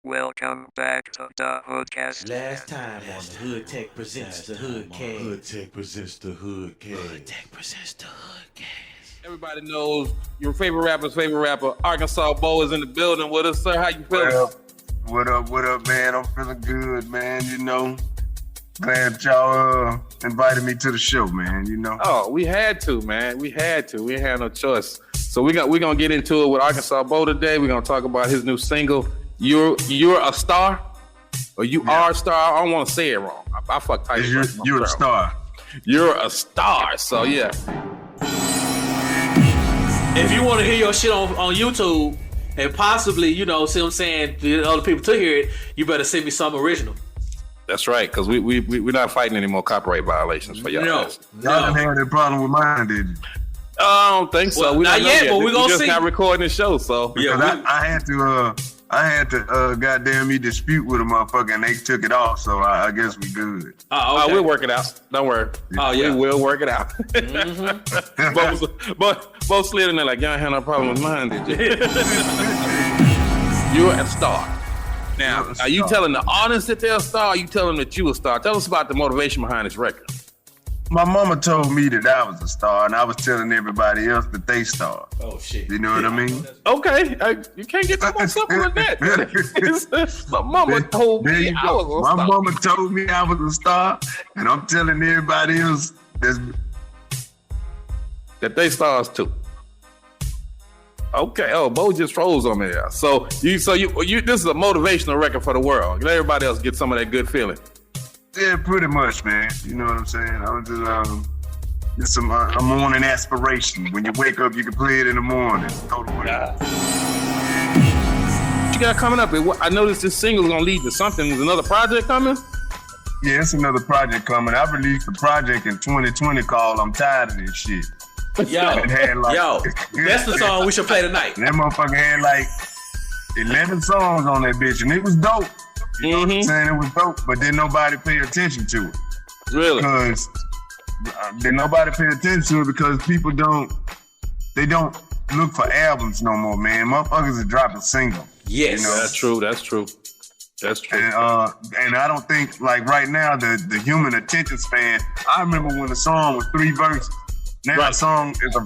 Welcome back to the Hoodcast. Last time on the Hood Tech presents the Hoodcast. Hood Tech presents the Hoodcast. Hood Tech presents the Hoodcast. Everybody knows your favorite rapper's favorite rapper. Arkansas Bo is in the building with us, sir. How you feeling? What up, man? I'm feeling good, man. You know, glad y'all invited me to the show, man. You know. Oh, we had to, man. We had to. We ain't had no choice. So we're gonna get into it with Arkansas Bo today. We're gonna talk about his new single, You're a Star, or You Are a Star. I don't want to say it wrong. I fuck titles. You're a star. You're a star. So yeah. If you want to hear your shit on YouTube and possibly, see what I'm saying, the other people to hear it, you better send me some original. That's right, because we're not fighting any more copyright violations for y'all. Y'all didn't have that problem with mine, did you? I don't think so. Well, not yet, but we're gonna see. Just not recording the show, so yeah. I had to goddamn me dispute with a motherfucker, and they took it off. So I guess we good. Oh, okay. We'll work it out. Don't worry. Oh yeah, we will work it out. Both slid in there like y'all ain't had no problem with mine, did you? You're a star. Now, are you telling the audience that they're a star? Or are you telling them that you a star? Tell us about the motivation behind this record. My mama told me that I was a star, and I was telling everybody else that they star. Oh shit! You know what I mean? Okay, you can't get no more simple than that. My mama told me I was a star. My mama told me I was a star, and I'm telling everybody else that they stars too. Okay. Oh, Bo just froze on me. So you this is a motivational record for the world. Let everybody else get some of that good feeling. Yeah, pretty much, man. You know what I'm saying? I was just a morning aspiration. When you wake up, you can play it in the morning. Go to work. What you got coming up? I noticed this single is gonna lead to something. Is another project coming? Yeah, it's another project coming. I released a project in 2020 called "I'm Tired of This Shit." Yo, that's the song we should play tonight. That motherfucker had like 11 songs on that bitch, and it was dope. You know what I'm saying? It was dope, but then nobody paid attention to it. Really? Because then nobody paid attention to it because people don't look for albums no more, man. Motherfuckers are dropping singles. Yes. You know? That's true. And I don't think, like right now, the human attention span, I remember when the song was 3 verses. Now a song is a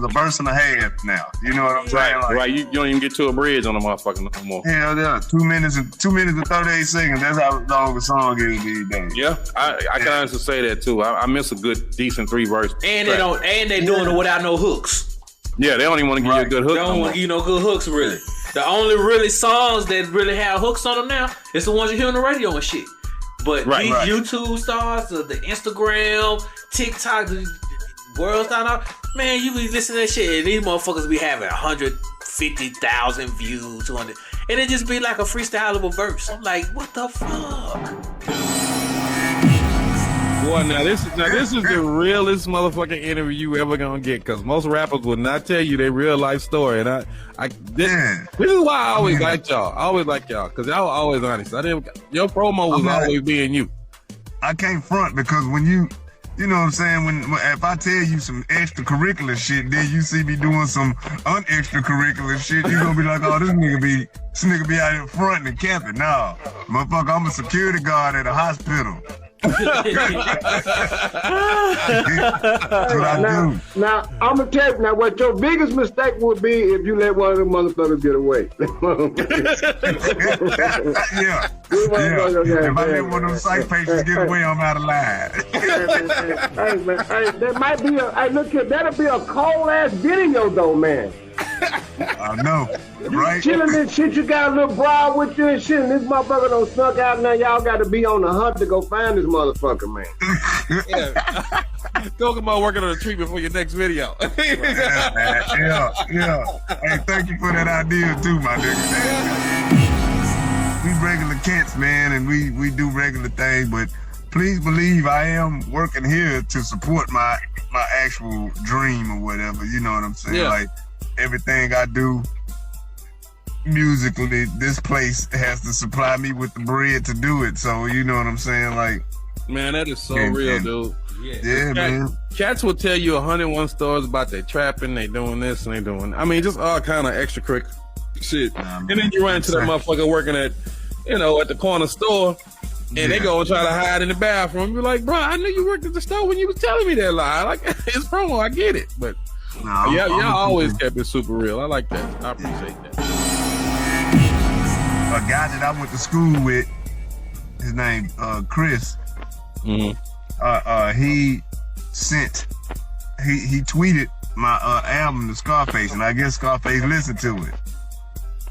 verse and a half now. You know what I'm saying? Like, right. You don't even get to a bridge on the motherfucker no more. Hell yeah. 2 minutes and 38 seconds. That's how long the song is these days. Yeah, I can honestly say that too. I miss a good, decent 3 verse. And they don't. And they doing it without no hooks. Yeah, they don't even want to give you a good hook. They don't want to give you no good hooks, really. The only really songs that really have hooks on them now is the ones you hear on the radio and shit. But these YouTube stars, the Instagram, TikTok, World Star, man, you be listening to that shit, and these motherfuckers be having 150,000 views, 200, and it just be like a freestylable verse. I'm like, what the fuck? Boy, now this is the realest motherfucking interview you ever gonna get, because most rappers will not tell you their real life story, and this is why I always like y'all. Because y'all always honest. Your promo was always being you. I can't front because when you know what I'm saying? If I tell you some extracurricular shit, then you see me doing some unextracurricular shit, you gonna be like, oh, this nigga be out here front and capping. Nah, motherfucker, I'm a security guard at a hospital. That's what I do. Now, I'm gonna tell you, what your biggest mistake would be if you let one of them motherfuckers get away. Yeah. If I let one of them psych patients get away, I'm out of line. Hey, man, that might be that'll be a cold ass video though, man. I know, right? Chilling and shit, you got a little bra with you and shit, and this motherfucker done snuck out. Now y'all got to be on the hunt to go find this motherfucker, man. Talk about working on a treatment for your next video. Yeah. Hey, thank you for that idea too, my nigga. We regular cats, man, and we do regular things, but please believe I am working here to support my actual dream or whatever. You know what I'm saying? Yeah. Like, everything I do musically, this place has to supply me with the bread to do it. So you know what I'm saying? Like, man, that is so real, dude. Yeah, man. Cats will tell you 101 stories about they trapping, they doing this and they doing. I mean, just all kind of extracurricular Shit. Nah, And then you run into that motherfucker working at, at the corner store, and they go and try to hide in the bathroom. You're like, bro, I knew you worked at the store when you was telling me that lie. Like, it's promo, I get it. But y'all always kept it super real. I like that. I appreciate that. A guy that I went to school with, his name Chris. Mm-hmm. He tweeted my album to Scarface, and I guess Scarface listened to it.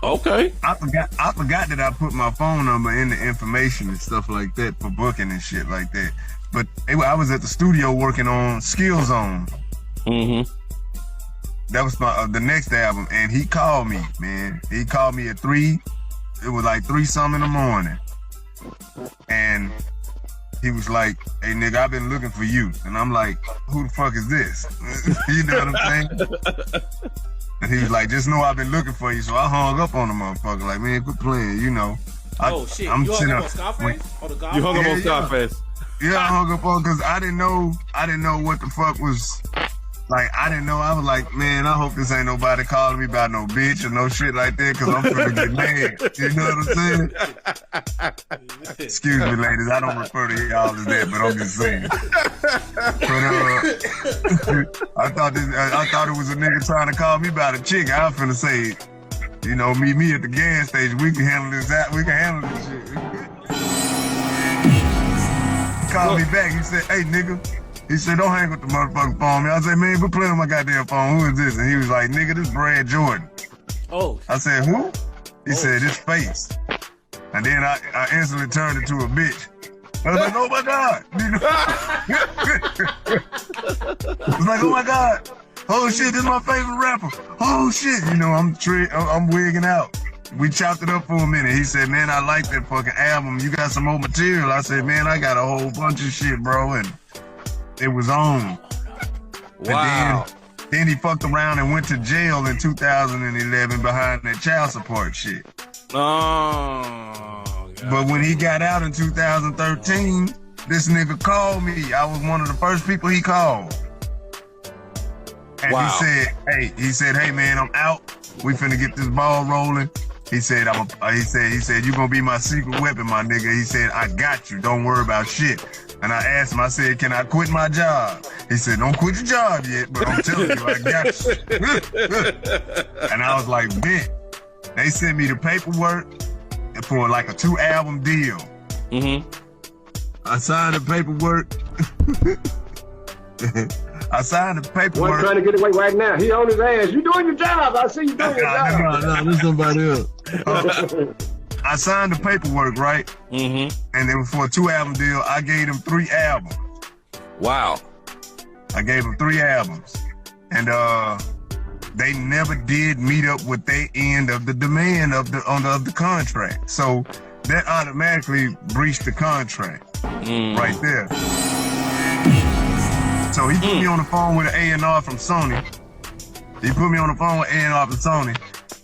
Okay. I forgot that I put my phone number in the information and stuff like that for booking and shit like that. But I was at the studio working on Skill Zone. Mm-hmm. That was the next album, and he called me, man. He called me at 3. It was like 3-something in the morning, and he was like, "Hey, nigga, I've been looking for you." And I'm like, "Who the fuck is this?" You know what I'm saying? And he was like, "Just know I've been looking for you." So I hung up on the motherfucker, like, "Man, quit playing," Shit. You hung up on Scarface? You hung up on Scarface? Yeah, I hung up on because I didn't know what the fuck was. Like, I didn't know. I was like, man, I hope this ain't nobody calling me about no bitch or no shit like that, because I'm finna get mad. You know what I'm saying? Excuse me, ladies. I don't refer to y'all as that, but I'm just saying. But I thought it was a nigga trying to call me about a chick. I was finna say, meet me at the gas station. We can handle this. We can handle this shit. He called me back. He said, "Hey, nigga." He said, "Don't hang with the motherfucking phone." I said, "Man, quit playing on my goddamn phone. Who is this?" And he was like, "Nigga, this Brad Jordan." Oh. I said, "Who?" He said, "This Face." And then I instantly turned into a bitch. I was like, "Oh my God." I was like, "Oh my God. Oh shit, this is my favorite rapper. Oh shit." I'm wigging out. We chopped it up for a minute. He said, "Man, I like that fucking album. You got some more material?" I said, "Man, I got a whole bunch of shit, bro." And it was on. Wow. And then he fucked around and went to jail in 2011 behind that child support shit. Oh. God. But when he got out in 2013, this nigga called me. I was one of the first people he called. And wow. he said, "Hey man, I'm out. We finna get this ball rolling." He said, he said, "You gonna be my secret weapon, my nigga." He said, "I got you. Don't worry about shit." And I asked him, I said, "Can I quit my job?" He said, "Don't quit your job yet, but I'm telling you, I got you." And I was like, "Bet." They sent me the paperwork for like a 2-album deal. Mm-hmm. I signed the paperwork. One trying to get away right now. He on his ass. You doing your job. I see you doing your job. No, this is somebody else. I signed the paperwork, right? Mm-hmm. And it was for a 2-album deal. I gave them 3 albums. Wow. I gave them 3 albums. And they never did meet up with their end of the demand of the contract. So that automatically breached the contract right there. So he put me on the phone with an A&R from Sony.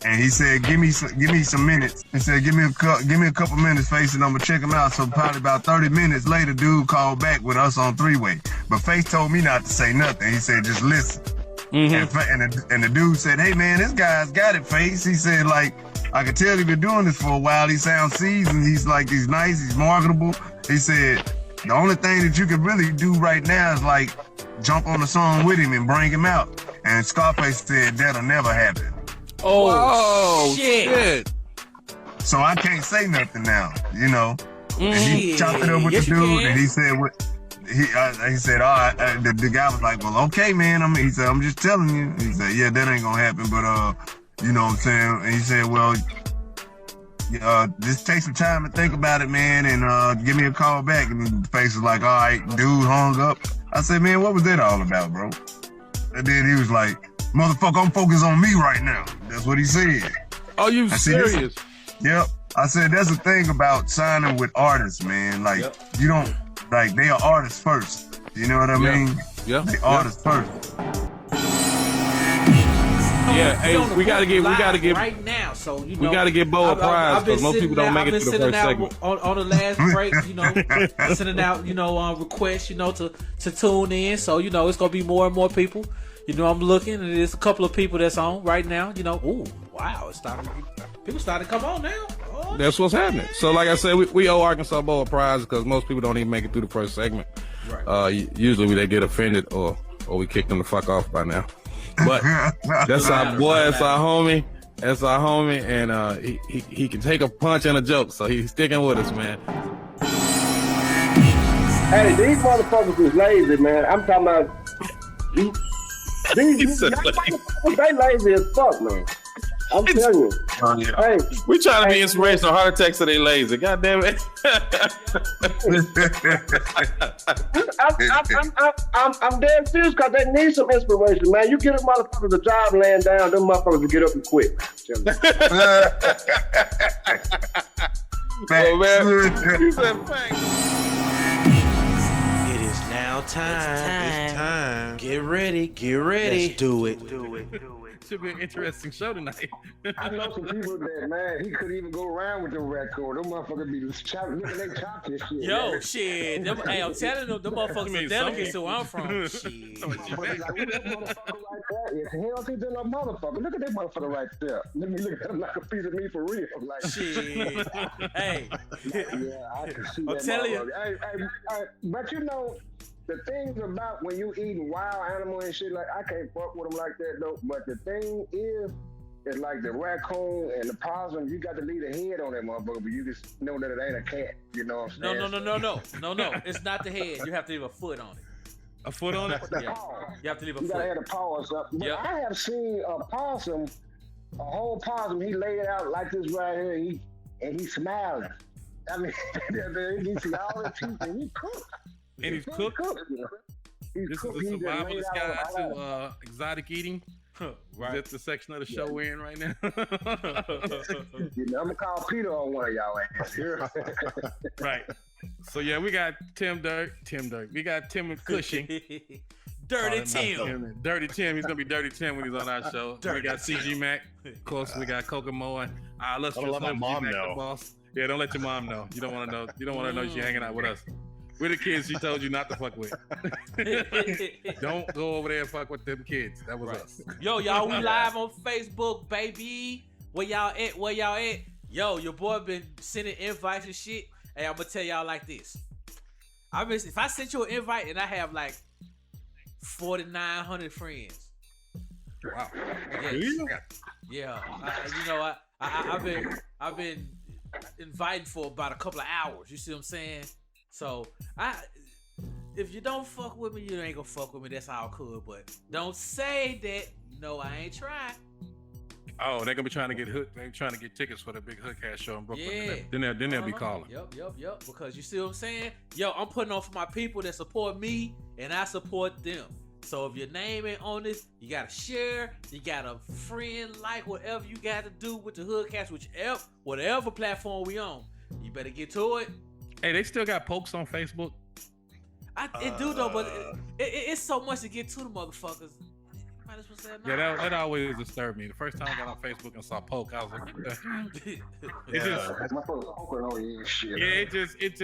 And he said, give me some minutes. He said, give me a couple minutes, Face, and I'm gonna check him out. So probably about 30 minutes later, dude called back with us on 3-way. But Face told me not to say nothing. He said, just listen. Mm-hmm. And the dude said, "Hey man, this guy's got it, Face." He said, like, "I could tell he's been doing this for a while. He sounds seasoned. He's nice. He's marketable." He said, "The only thing that you could really do right now is like jump on the song with him and bring him out." And Scarface said, "That'll never happen." Oh, shit. So I can't say nothing now, And he chopped it up with the dude, and he said, "What?" He said, "All right." The guy was like, "Well, okay, man." He said, "I'm just telling you." He said, "Yeah, that ain't gonna happen, but you know what I'm saying?" And he said, "Well, just take some time to think about it, man, and give me a call back." And the Face was like, "All right." Dude hung up. I said, "Man, what was that all about, bro?" And then he was like, "Motherfucker, I'm focused on me right now." That's what he said. Are you serious? Yep. I said, that's the thing about signing with artists, man. Like, you don't, like, they are artists first. You know what I mean? Yeah. They artists first. Yeah, hey, we gotta get right now. So we gotta get Bo a prize because most people don't make it to the first segment. On the last break, sending out requests, to tune in. So it's gonna be more and more people. I'm looking, and there's a couple of people that's on right now. Ooh, Wow, people started to come on now. Oh. That's what's happening. So, like I said, we owe Arkansas Bowl a prize because most people don't even make it through the first segment. Right. Usually they get offended or we kick them the fuck off by now. But that's our boy. That's our homie. That's our homie, and he can take a punch and a joke, so he's sticking with us, man. Hey, these motherfuckers is lazy, man. I'm talking about these motherfuckers, they lazy as fuck, man. I'm telling you. Hey, We trying to be inspirational. Heart attacks so they lazy. God damn it. I'm dead serious because they need some inspiration, man. You get a motherfucker the job laying down, them motherfuckers will get up and quit. Oh, man. He said thanks. It is now time. It's time. Get ready. Let's do it. Should be an interesting show tonight. I know some people that, man, he couldn't even go around with them raccoon. Them motherfuckers be look at they chop this shit. Yo, man. shit. Hey, I'm telling them motherfuckers are delegates to where I'm from. Shit. But like, look at that motherfucker like that. It's healthy than a motherfucker. Look at that motherfucker right there. Let me look at him like a piece of meat for real. Like, Shit. Hey. yeah, I can see I'm that telling you. Hey, but you know, the things about when you eating wild animal and shit, like, I can't fuck with them like that, though. But the thing is, it's like the raccoon and the possum, you got to leave the head on that motherfucker, but you just know that it ain't a cat. You know what I'm saying? No. It's not the head. You have to leave a foot on it. A foot on it? Yeah. You have to leave a You gotta have foot. a paw or something. But Yep. I have seen a possum, a whole possum, he laid it out like this right here, and he's smiling. I mean, he see all the teeth, and he cooked. And he's cooked? You know? He's This cooked. is He a just laid survivalist out guide all to exotic eating. Right. That's the section of the show we're in right now. You know, I'm gonna call Peter on one of y'all ass. Right. So yeah, we got Tim Dirt. We got Tim and Cushing. Dirty Tim. Dirty Tim. He's gonna be Dirty Tim when he's on our show. We got CG Mack. Of course, we got Kokomo and let's Don't let my mom know. Boss. Yeah, don't let your mom know. You don't want to know. You don't want to know she's hanging out with us. We're the kids she told you not to fuck with. Don't go over there and fuck with them kids. That was us. Yo, y'all, we live on Facebook, baby. Where y'all at? Yo, your boy been sending invites and shit. Hey, I'm gonna tell y'all like this. If I sent you an invite and I have like 4,900 friends. Wow. Yes. Yeah. I've been inviting for about a couple of hours. You see what I'm saying? So if you don't fuck with me, you ain't gonna fuck with me. That's all cool. But don't say that. No, I ain't trying. Oh, they're gonna be trying to get they're trying to get tickets for the big Hoodcast show in Brooklyn. Yeah. Then they'll be calling. Yep. Because you see what I'm saying? Yo, I'm putting on for my people that support me, and I support them. So if your name ain't on this, you gotta share, you gotta friend, like, whatever you gotta do with the Hoodcast, whatever platform we on. You better get to it. Hey, they still got pokes on Facebook. It do though, but it's so much to get to the motherfuckers. Might as well say no. Yeah, that always disturbed me. The first time I got on Facebook and saw poke, I was like, what the hell? It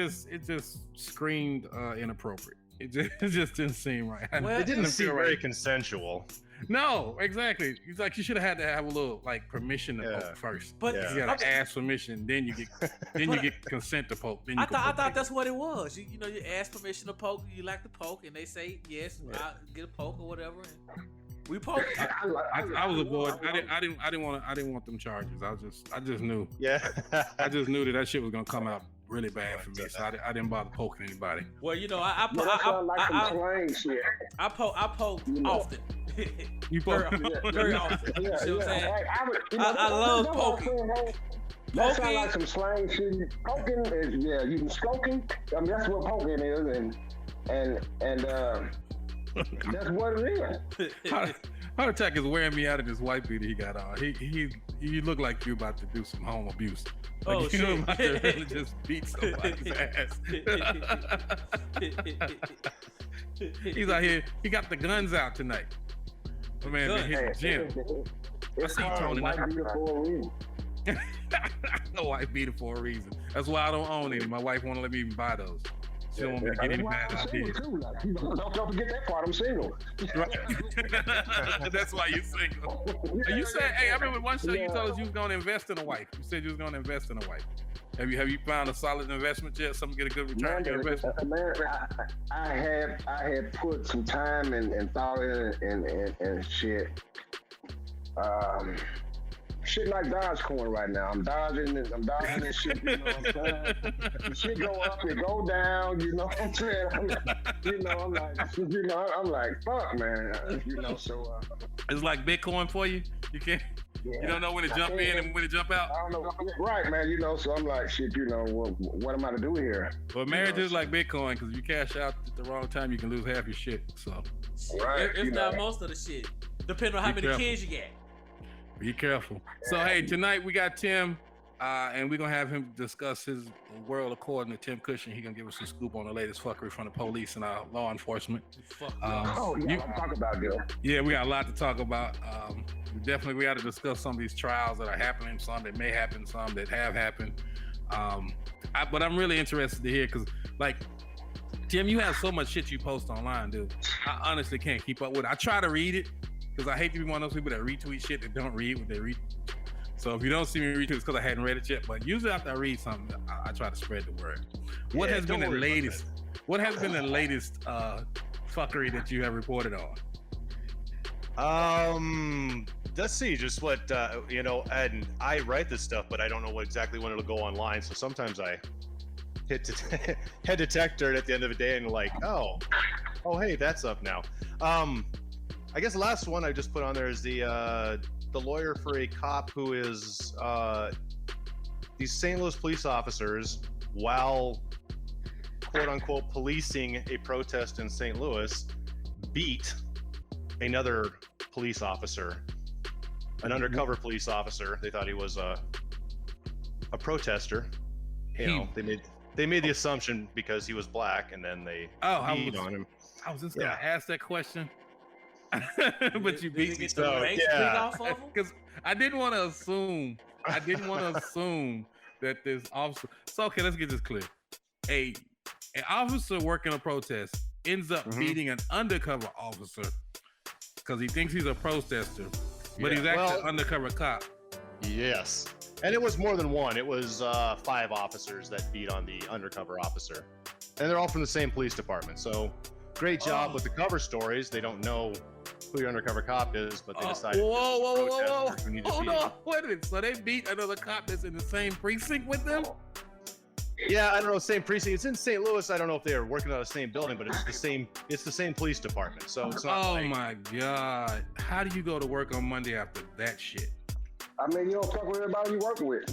just screamed inappropriate. It just didn't seem right. Well, It didn't feel seem right. very consensual. No, exactly. It's like you should have had to have a little like permission to poke first. But Yeah. You gotta ask permission, then you get consent to poke. Then you I can thought poke. that's what it was. You know, you ask permission to poke, you like to poke, and they say yes, I'll get a poke or whatever. And we poke. I was aboard. I didn't want them charges. I just knew. Yeah. I just knew that shit was gonna come out really bad for me, so I didn't bother poking anybody. Well, you know, I poke often. You poke? Very often. You see what I'm saying? I love poking. That sounds like some slang shit. Poking is you can stroking. I mean that's what poking is, and that's what it is. Heart attack is wearing me out of this white beater he got on. He look like you about to do some home abuse. Like Oh, you shit. about to really just beat somebody's ass. He's out here. He got the guns out tonight. My man been hitting the gym. It's I see Tony. white beater for a reason. No white beater for a reason. That's why I don't own any. My wife won't let me even buy those. She don't want me to get any bad ideas. Don't forget that part. I'm single. That's why you single. You said, hey, I remember one show you told us you was gonna invest in a wife. You said you was gonna invest in a wife. Have you found a solid investment yet? Something get a good return on your investment? Man, I had put some time and thought in it and shit. Shit like Dogecoin right now. I'm dodging this shit, you know what I'm saying? The shit go up, it go down, you know what I'm saying? I'm like, fuck, man. You know, so it's like Bitcoin for you? You can't you don't know when to jump in and when to jump out? I don't know. Right, man, you know, so I'm like, shit, you know, what am I to do here? Well, marriage is like Bitcoin, because if you cash out at the wrong time, you can lose half your shit. So right. If not most of the shit. Depending on how many kids you get. Be careful. So, hey, tonight we got Tim, and we're going to have him discuss his world according to Tim Cushin. He's going to give us a scoop on the latest fuckery from the police and law enforcement. Talk about Bill. Yeah, we got a lot to talk about. We got to discuss some of these trials that are happening, some that may happen, some that have happened. But I'm really interested to hear, because, like, Tim, you have so much shit you post online, dude. I honestly can't keep up with it. I try to read it, because I hate to be one of those people that retweet shit that don't read what they read. So if you don't see me retweet, it's because I hadn't read it yet. But usually after I read something, I try to spread the word. What has been the latest fuckery that you have reported on? Let's see, just what and I write this stuff, but I don't know exactly when it'll go online. So sometimes I head to TechDirt at the end of the day and like, oh, hey, that's up now. I guess the last one I just put on there is the lawyer for a cop who is these St. Louis police officers, while quote unquote policing a protest in St. Louis, beat another police officer, an undercover police officer. They thought he was a protester. You know, they made the assumption because he was black, and then they beat on him. I was just gonna ask that question. But you beat me, so because I didn't want to assume that this officer. So okay, let's get this clear. An officer working a protest ends up beating an undercover officer because he thinks he's a protester, but he's actually an undercover cop. Yes, and it was more than one. It was 5 officers that beat on the undercover officer, and they're all from the same police department. So great job with the cover stories. They don't know who your undercover cop is, but they decided. Whoa! Hold on, wait a minute. So they beat another cop that's in the same precinct with them? Yeah, I don't know, same precinct. It's in St. Louis. I don't know if they are working on the same building, but it's the same. It's the same police department. So it's not. Oh my God! How do you go to work on Monday after that shit? I mean, you don't fuck with everybody you work with.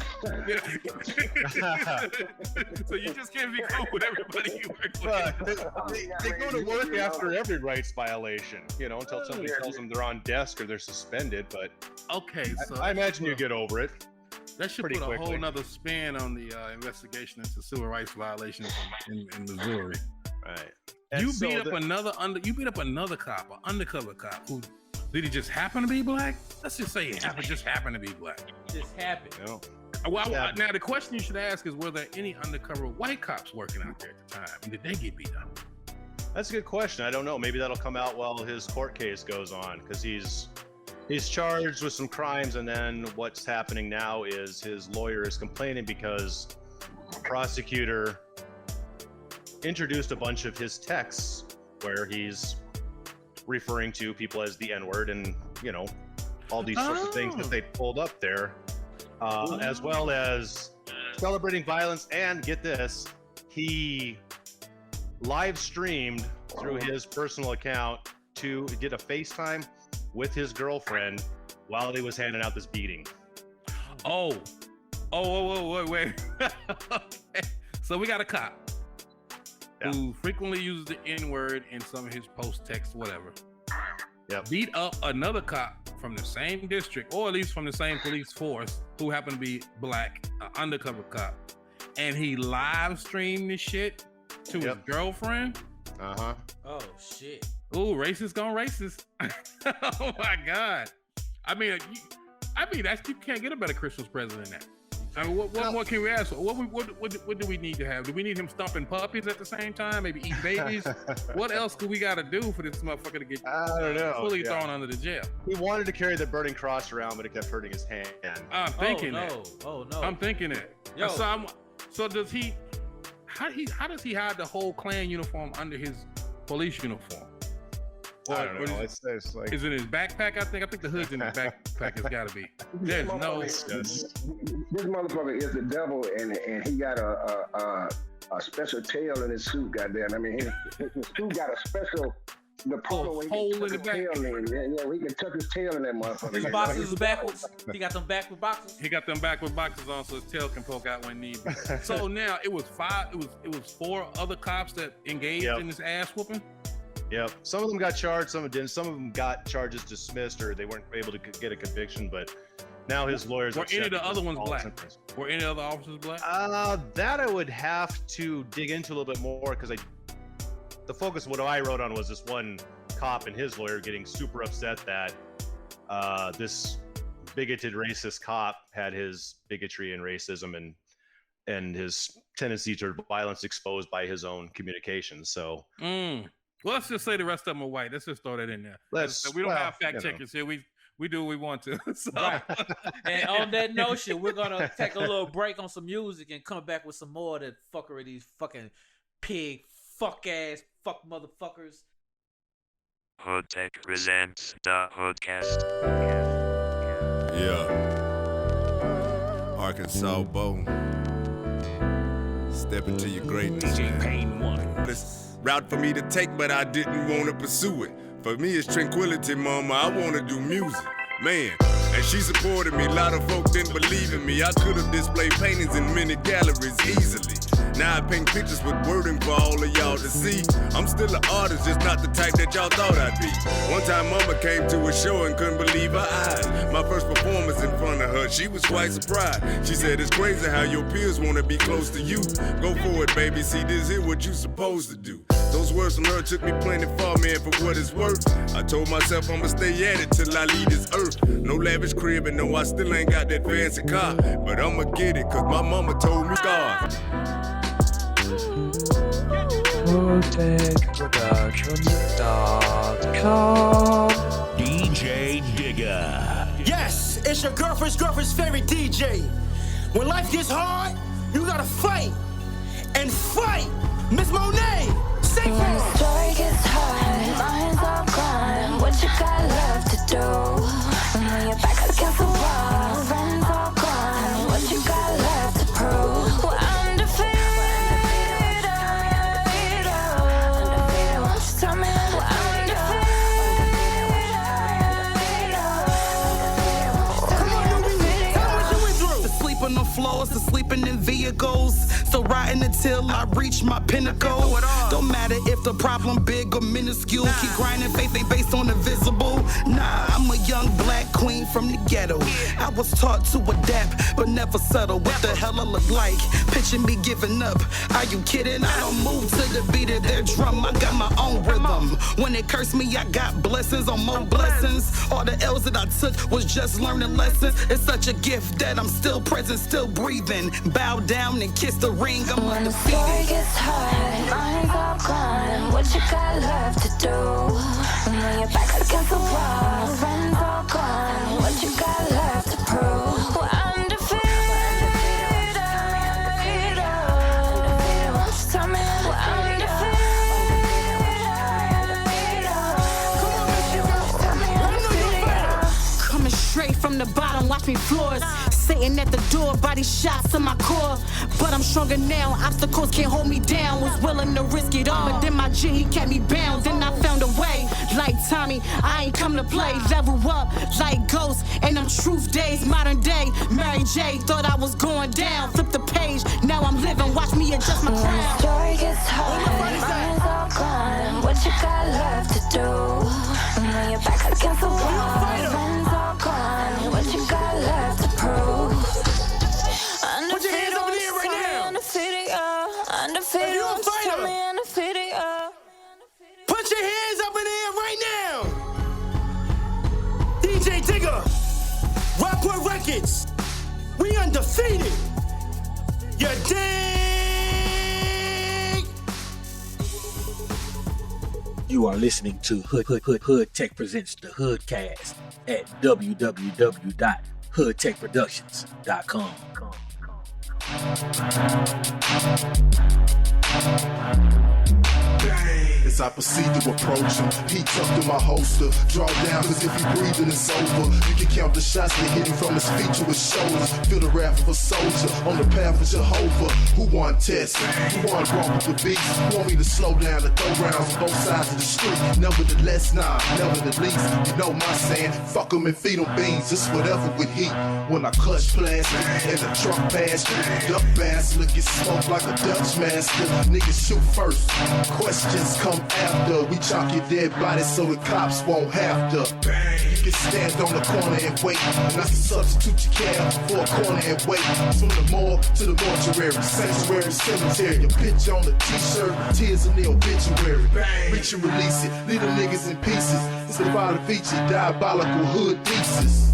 So you just can't be cool with everybody you work with. They go to work after every rights violation, until somebody tells them they're on desk or they're suspended. But okay, so I imagine you get over it. That should put a whole nother spin on the investigation into civil rights violations in Missouri. Right. You beat up another cop, an undercover cop who. Did he just happen to be black? Let's just say he just happened to be black. Just happened. Now the question you should ask is, were there any undercover white cops working out there at the time? And did they get beat up? That's a good question. I don't know. Maybe that'll come out while his court case goes on, because he's charged with some crimes, and then what's happening now is his lawyer is complaining because the prosecutor introduced a bunch of his texts where he's referring to people as the N-word and, all these sorts of things that they pulled up there, as well as celebrating violence. And get this, he live streamed through his personal account he did a FaceTime with his girlfriend while he was handing out this beating. Wait. So we got a cop who frequently uses the N-word in some of his post text, whatever. Beat up another cop from the same district, or at least from the same police force, who happened to be black, an undercover cop. And he live streamed this shit to his girlfriend. Oh, shit. Ooh, racist gone racist. Oh, my God. I mean, you can't get a better Christmas present than that. I mean, what more can we ask for? What do we need to have? Do we need him stumping puppies at the same time? Maybe eating babies? What else do we got to do for this motherfucker to get fully thrown under the jail? He wanted to carry the burning cross around, but it kept hurting his hand. I'm thinking Oh no. I'm thinking it. Yo. So does he? How does he hide the whole Klan uniform under his police uniform? I don't know. It's like Is it his backpack? I think the hood's in his backpack. It's got to be. There's no. This motherfucker is the devil, and he got a special tail in his suit. Goddamn! I mean, his suit got a special hole in the back. Yeah, he can tuck his tail in that motherfucker. His boxes is backwards. He got them backward boxes. He got them backward boxes on, so his tail can poke out when need be. So now it was 4 other cops that engaged in this ass whooping. Yep. Some of them got charged, some didn't. Some of them got charges dismissed, or they weren't able to get a conviction. But now his lawyers. Were any of the other ones black? Were any other officers black? That I would have to dig into a little bit more because the focus of what I wrote on was this one cop and his lawyer getting super upset that this bigoted racist cop had his bigotry and racism and his tendency to violence exposed by his own communications. So. Well, let's just say the rest of them are white. Let's just throw that in there. We don't have fact checkers here. We do what we want to. So. Right. And on that notion, we're gonna take a little break on some music and come back with some more of that fuckery. These fucking pig, fuck ass, fuck motherfuckers. Hoodtech presents the Hoodcast. Yeah. Arkansas Bow. Step into your greatness. DJ Payne 1. Route for me to take, but I didn't want to pursue it. For me, it's tranquility, mama. I want to do music. Man, and she supported me. A lot of folk didn't believe in me. I could have displayed paintings in many galleries easily. Now I paint pictures with wording for all of y'all to see. I'm still an artist, just not the type that y'all thought I'd be. One time mama came to a show and couldn't believe her eyes. My first performance in front of her, she was quite surprised. She said, it's crazy how your peers want to be close to you. Go for it, baby, see this here what you supposed to do. Those words from her took me plenty far, man, for what it's worth. I told myself I'ma stay at it till I leave this earth. No lavish crib and no, I still ain't got that fancy car. But I'ma get it, cause my mama told me God. HoodtechProductions.com. DJ Digger. Yes, it's your girlfriend's favorite DJ. When life gets hard, you gotta fight. And fight! Miss Monet! Say when the story gets hard, mine's all gone. What you got left to do? When you're back against the wall, friends all gone. What you got left to prove? Well, I'm defeated. Won't you tell me I'm defeated? To sleep on the floors, to sleeping in vehicles. So riding until I reach my pinnacle. Don't matter if the problem big or minuscule. Keep grinding, faith ain't based on the visible. Nah, I'm a young black queen from the ghetto. I was taught to adapt, but never settle. What the hell I look like? Picture me giving up. Are you kidding? I don't move to the beat of their drum. I got my own rhythm. When they curse me, I got blessings on more blessings. All the L's that I took was just learning lessons. It's such a gift that I'm still present, still breathing. Bow down and kiss the ring. I'm when the story gets hard, mine's all gone. What you got left to do? When you're back against the wall, friends all gone. What you got left to prove? Well, I'm defeated. Won't you tell me I'm defeated? Coming straight from the bottom, watch me floors. Sitting at the door, body shots to my core. But I'm stronger now, obstacles can't hold me down. Was willing to risk it all, but then my G, he kept me bound. Then I found a way, like Tommy, I ain't come to play. Level up, like Ghost, and them truth days. Modern day, Mary J, thought I was going down. Flip the page, now I'm living, watch me adjust my crown. When the story gets hard, mine's all gone. What you got left to do? When you're back against the wall, friends all gone. What you got left to prove? Put your hands over there right now. Undefeated, you a fighter, undefeated. Put your hands up in the air right now. DJ Digger, Rockwood Records. We We undefeated. You dig? You are listening to Hood Tech presents the Hoodcast at www.hoodtechproductions.com. As I proceed to approach him, he tucked in my holster. Draw down, cause if he breathing, it's over. You can count the shots that hit him from his feet to his shoulders. Feel the wrath of a soldier on the path of Jehovah. Who want tests? Who want walk with the beast? Who want me to slow down and throw rounds on both sides of the street? Nevertheless, nevertheless, you know my saying. Fuck him and feed him beans, just whatever with heat. When I clutch plastic and the truck pass, duck bass, look, get smoked like a Dutch master. Niggas shoot first, questions come after. We chalk your dead body so the cops won't have to. You can stand on the corner and wait, and I can substitute your cab for a corner and wait. From the morgue to the mortuary, sanctuary, cemetery. Your picture on the t-shirt, tears in the obituary. Reach and release it, leave the niggas in pieces. It's the final feature, diabolical hood pieces.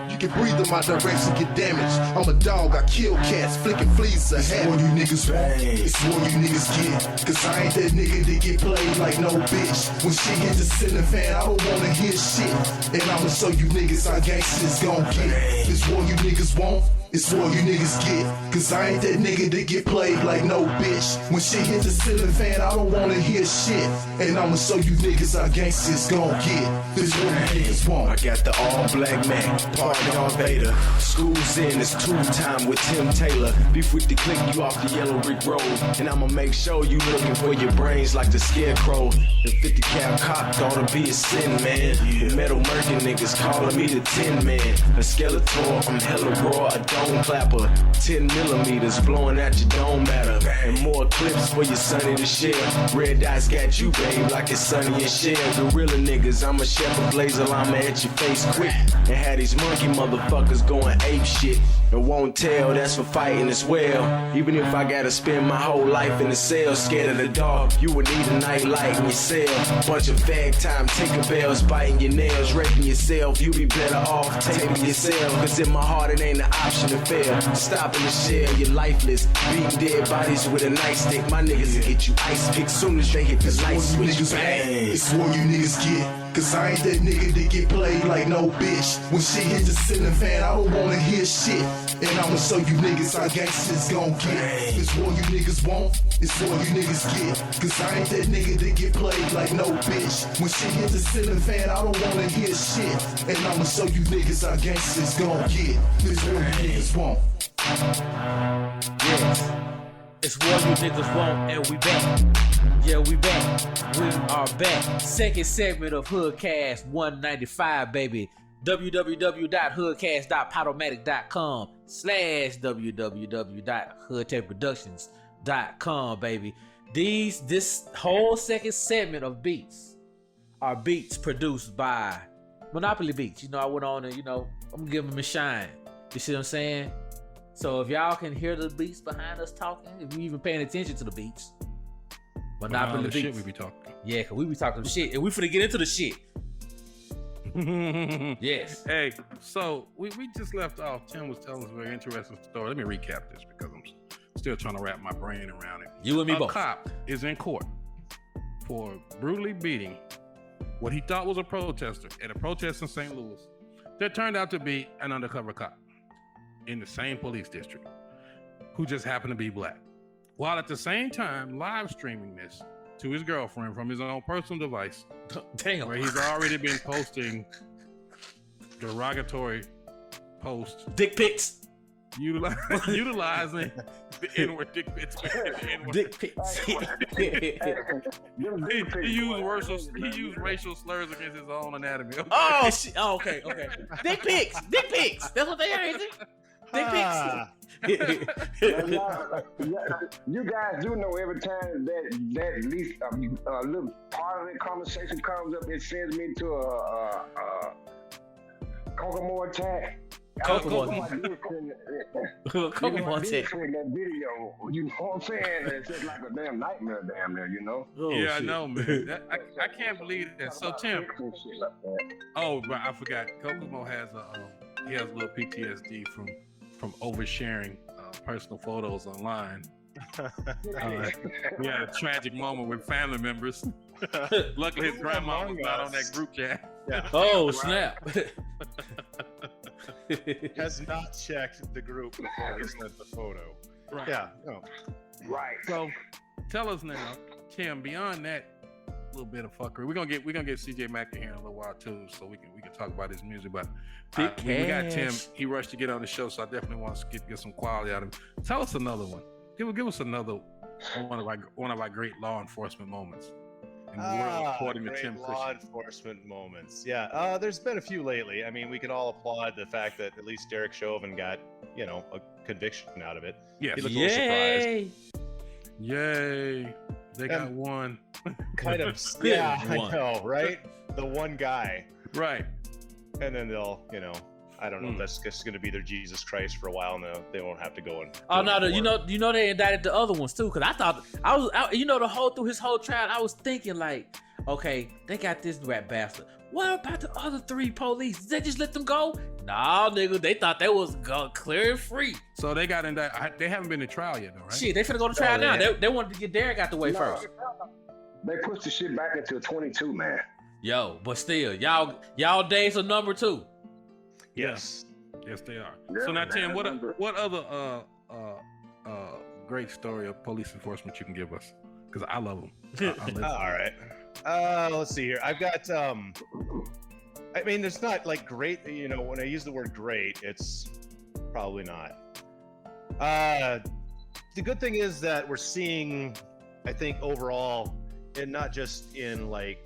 You can breathe in my direction, get damaged. I'm a dog, I kill cats, flicking fleas a hat. It's what you niggas want, it's what you niggas get. Cause I ain't that nigga that get played like no bitch. When shit hit the ceiling fan, I don't wanna hear shit. And I'ma show you niggas how gangsters gon' get. It's what you niggas want, it's what you niggas get. Cause I ain't that nigga that get played like no bitch. When shit hit the ceiling fan, I don't wanna hear shit. And I'ma show you niggas how gangsters gon' get. It's what you niggas want. I got the all-black Mack, party on Vader. School's in, it's two-time with Tim Taylor. Beef with the click, you off the yellow brick road. And I'ma make sure you looking for your brains like the scarecrow. The 50 cal cop thought it'd be a sin, man. The metal murky niggas calling me the Tin Man. A Skeletor, I'm hella raw, a dome clapper. 10 millimeters blowing at your dome matter. And more clips for your sonny to share. Red dots got you, babe, like it's Sonny and Cher. Gorilla niggas, I'm a shepherd blazer llama at your face quick. And had these monkey motherfuckers going ape shit. And won't tell, that's for fighting as well. Even if I gotta spend my whole life in the cell, scared of the dark, you would need a night light in your cell. Bunch of fag time, taking bells, biting your nails, raping yourself. You be better off taping yourself. Cause in my heart it ain't an option to fail. Stopping the shell, you're lifeless. Beating dead bodies with a nightstick. My niggas will get you ice pick soon as they hit the light switch. Bang. It's what you niggas get. Cause I ain't that nigga that get played like no bitch. When shit hit the ceiling fan, I don't wanna hear shit. And I'ma show you niggas how gangsters gon' get. It's what you niggas want, it's what you niggas get. Cause I ain't that nigga that get played like no bitch. When shit hit the ceiling fan, I don't wanna hear shit. And I'ma show you niggas how gangsters gon' get. It's what you niggas want. Yes. It's what you niggas want, and we back. Yeah, we back. We are back. Second segment of Hoodcast 195, baby. www.hoodcast.podomatic.com/www.hoodtechproductions.com, baby. This whole second segment of beats are beats produced by Monopoly Beats. You know, I went on and, I'm gonna give them a shine. You see what I'm saying? So if y'all can hear the beats behind us talking, if you even paying attention to the beats, Monopoly Beats. Shit we be talking. Yeah, cause we be talking shit, and we finna get into the shit. Yes. Hey, so we just left off. Tim was telling us a very interesting story. Let me recap this because I'm still trying to wrap my brain around it. You and me both. A cop is in court for brutally beating what he thought was a protester at a protest in St. Louis that turned out to be an undercover cop in the same police district who just happened to be black, while at the same time live streaming this to his girlfriend from his own personal device. Damn. Where he's already been posting derogatory posts. Dick pics. Utilizing the N-word dick pics. Dick pics. He used racial slurs against his own anatomy. Okay. Oh, shit. Oh, okay. Dick pics. Dick pics. That's what they are, isn't it? Dick pics. You guys do know every time that at least a little part of the conversation comes up, it sends me to a Kokomo attack. Kokomo attack. That video, you know what I'm saying? It's just like a damn nightmare, damn near, you know? Oh, yeah, shit. I know, man. I can't believe that. So Tim, but I forgot. Kokomo has a little PTSD from from oversharing personal photos online. We had a tragic moment with family members. Luckily, his grandma was not on that group chat. Yeah. Oh, snap. Has not checked the group before he sent the photo. Right. Yeah. No. Right. So, tell us now, Tim. Beyond that little bit of fuckery, we're gonna get CJ Mack in here in a little while too, so we can talk about his music. But we got Tim. He rushed to get on the show, so I definitely want to get some quality out of him. Tell us another one. Give us another one of our great law enforcement moments. According to Tim law Cushin. enforcement moments. Yeah, there's been a few lately. I mean, we can all applaud the fact that at least Derek Chauvin got, a conviction out of it. Yes. He looked a little surprised. Yay! They got one. Kind of. Yeah, I know, right? The one guy. Right. And then they'll, I don't know. That's just going to be their Jesus Christ for a while, and they won't have to go and. Oh no! You know they indicted the other ones too. Cause I thought through his whole trial, I was thinking like, okay, they got this rat bastard. What about the other 3 police? Did they just let them go? Nah, nigga, they thought they was clear and free. So they got indicted. They haven't been to trial yet, though, right? Shit, they finna go to trial now. They wanted to get Derek out the way first. They pushed the shit back into 22, man. Yo, but still, y'all days are number 2. Yes. Yes, they are. Yeah, so now, man, Tim, what other great story of police enforcement you can give us? Because I love them. All right. Let's see here. I've got. I mean, there's not like great. When I use the word great, it's probably not. The good thing is that we're seeing, I think, overall, and not just in like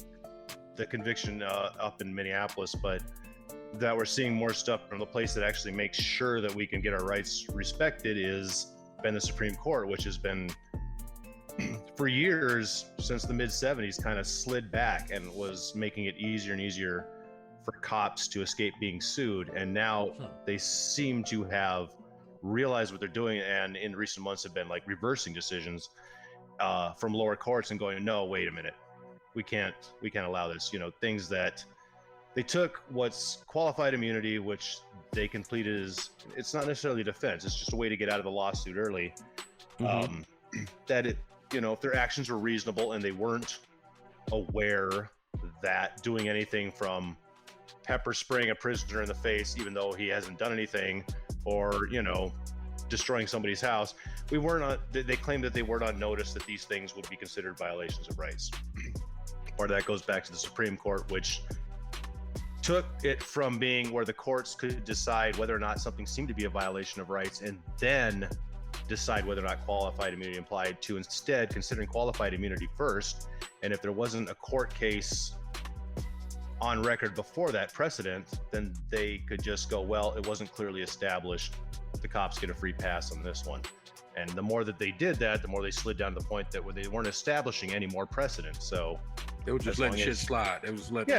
the conviction up in Minneapolis, but that we're seeing more stuff from the place that actually makes sure that we can get our rights respected is been the Supreme Court, which has been for years since the mid 70s kind of slid back and was making it easier and easier for cops to escape being sued. And now they seem to have realized what they're doing, and in recent months have been like reversing decisions from lower courts and going, no, wait a minute, we can't allow this. Things that they took what's qualified immunity, which they completed as, it's not necessarily defense, it's just a way to get out of the lawsuit early. That it, if their actions were reasonable and they weren't aware that doing anything from pepper spraying a prisoner in the face, even though he hasn't done anything, or, destroying somebody's house, they claimed that they were not noticed that these things would be considered violations of rights. Or that goes back to the Supreme Court, which took it from being where the courts could decide whether or not something seemed to be a violation of rights and then decide whether or not qualified immunity applied, to instead considering qualified immunity first. And if there wasn't a court case on record before that precedent, then they could just go, well, it wasn't clearly established, the cops get a free pass on this one. And the more that they did that, the more they slid down to the point that where they weren't establishing any more precedent. So they were just letting shit slide. They was letting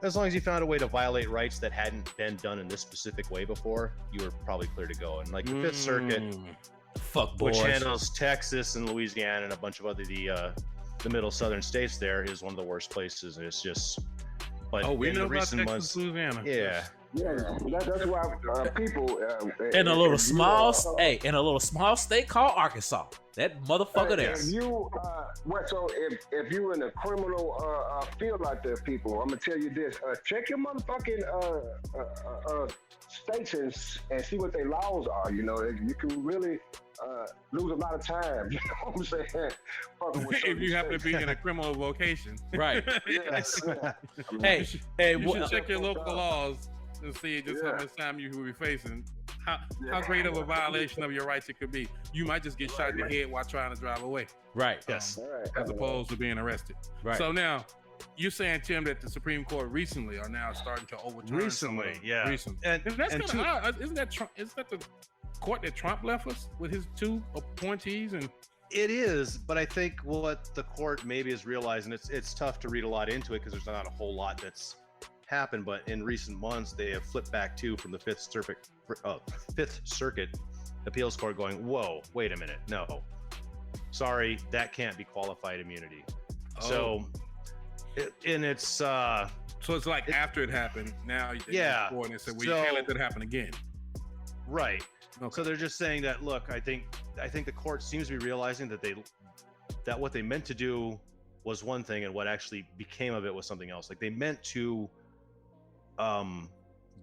as long as you found a way to violate rights that hadn't been done in this specific way before, you were probably clear to go. And like the Fifth Circuit, which handles Texas and Louisiana and a bunch of other the middle southern states, there is one of the worst places. And it's just, but we in know the about recent Texas, months, Louisiana. Yeah, that's why people in a little small state called Arkansas. That motherfucker there. If you if you in a criminal field like that, people, I'm gonna tell you this: check your motherfucking states and see what their laws are. You can really lose a lot of time. You know what I'm saying? If you happen to be in a criminal vocation, right? Yes. Hey, you should check your local laws and see just how much time you will be facing. How great of a violation of your rights it could be. You might just get shot in the head while trying to drive away. Right. Yes. As opposed to being arrested. Right. So now, you're saying, Tim, that the Supreme Court recently are now starting to overturn. Recently. And that's kind of odd. Isn't that the court that Trump left us with his 2 appointees? And it is, but I think what the court maybe is realizing, it's tough to read a lot into it because there's not a whole lot that's happened, but in recent months they have flipped back from the Fifth Circuit appeals court going, whoa, wait a minute, no, sorry, that can't be qualified immunity. So it's like after it happened, now court and said, well, you can't let that happen again. Right. So they're just saying that, look, I think the court seems to be realizing that what they meant to do was one thing and what actually became of it was something else. Like they meant to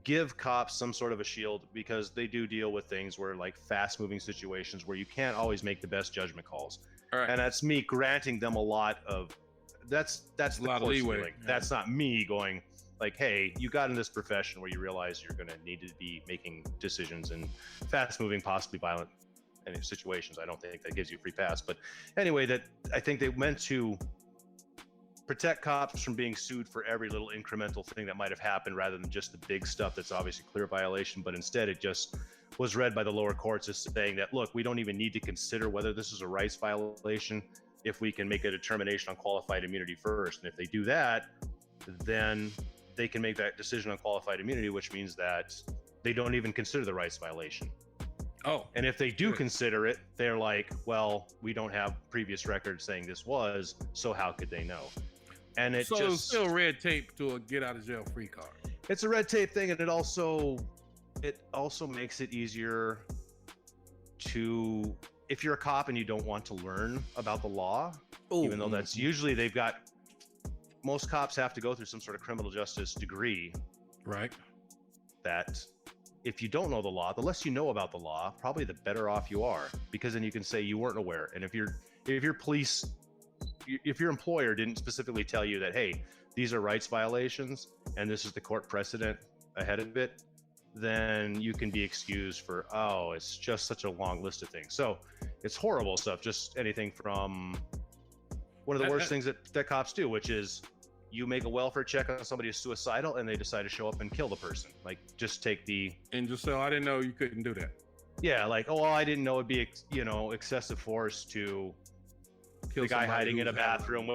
give cops some sort of a shield because they do deal with things where like fast moving situations where you can't always make the best judgment calls. Right. And that's me granting them a lot of that's a lot of leeway. Yeah. That's not me going like, hey, you got in this profession where you realize you're going to need to be making decisions in fast moving, possibly violent situations. I don't think that gives you a free pass. But anyway, that I think they meant to protect cops from being sued for every little incremental thing that might have happened rather than just the big stuff that's obviously clear violation. But instead, it just was read by the lower courts as saying that, look, we don't even need to consider whether this is a rights violation if we can make a determination on qualified immunity first. And if they do that, then they can make that decision on qualified immunity, which means that they don't even consider the rights violation. Oh. And if they do consider it, they're like, well, we don't have previous records saying this was, so how could they know? And it it's still red tape to a get out of jail free card. It's a red tape thing, and it also makes it easier to, if you're a cop and you don't want to learn about the law, even though that's usually most cops have to go through some sort of criminal justice degree. Right. That if you don't know the law, the less you know about the law, probably the better off you are, because then you can say you weren't aware. And if your employer didn't specifically tell you that, hey, these are rights violations and this is the court precedent ahead of it, then you can be excused for, oh, it's just such a long list of things. So it's horrible stuff. Just anything from one of the worst things that cops do, which is you make a welfare check on somebody who's suicidal and they decide to show up and kill the person. Like, just take and just say, I didn't know you couldn't do that. Yeah, like, oh, well, I didn't know it'd be, excessive force to kill the guy hiding in a bathroom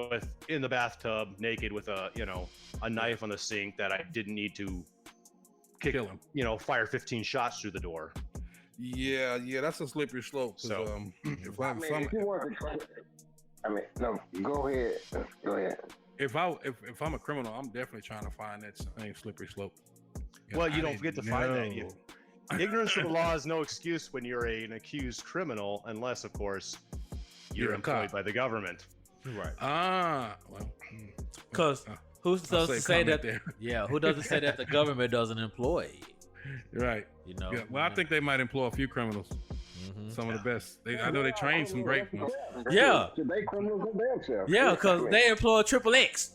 in the bathtub naked with a knife on the sink that I didn't need to kill him. Fire 15 shots through the door. Yeah, that's a slippery slope. Go ahead. If I'm a criminal, I'm definitely trying to find that same slippery slope. Well, you don't forget to find that. Ignorance of the law is no excuse when you're an accused criminal, unless, of course, you're employed by the government. Right. Well. Because who doesn't say that? Who doesn't say that the government doesn't employ? Right. Yeah, well, I think they might employ a few criminals. Some of the best. I know they train some great ones. Yeah. They criminals themselves. Yeah, because they employ Triple X.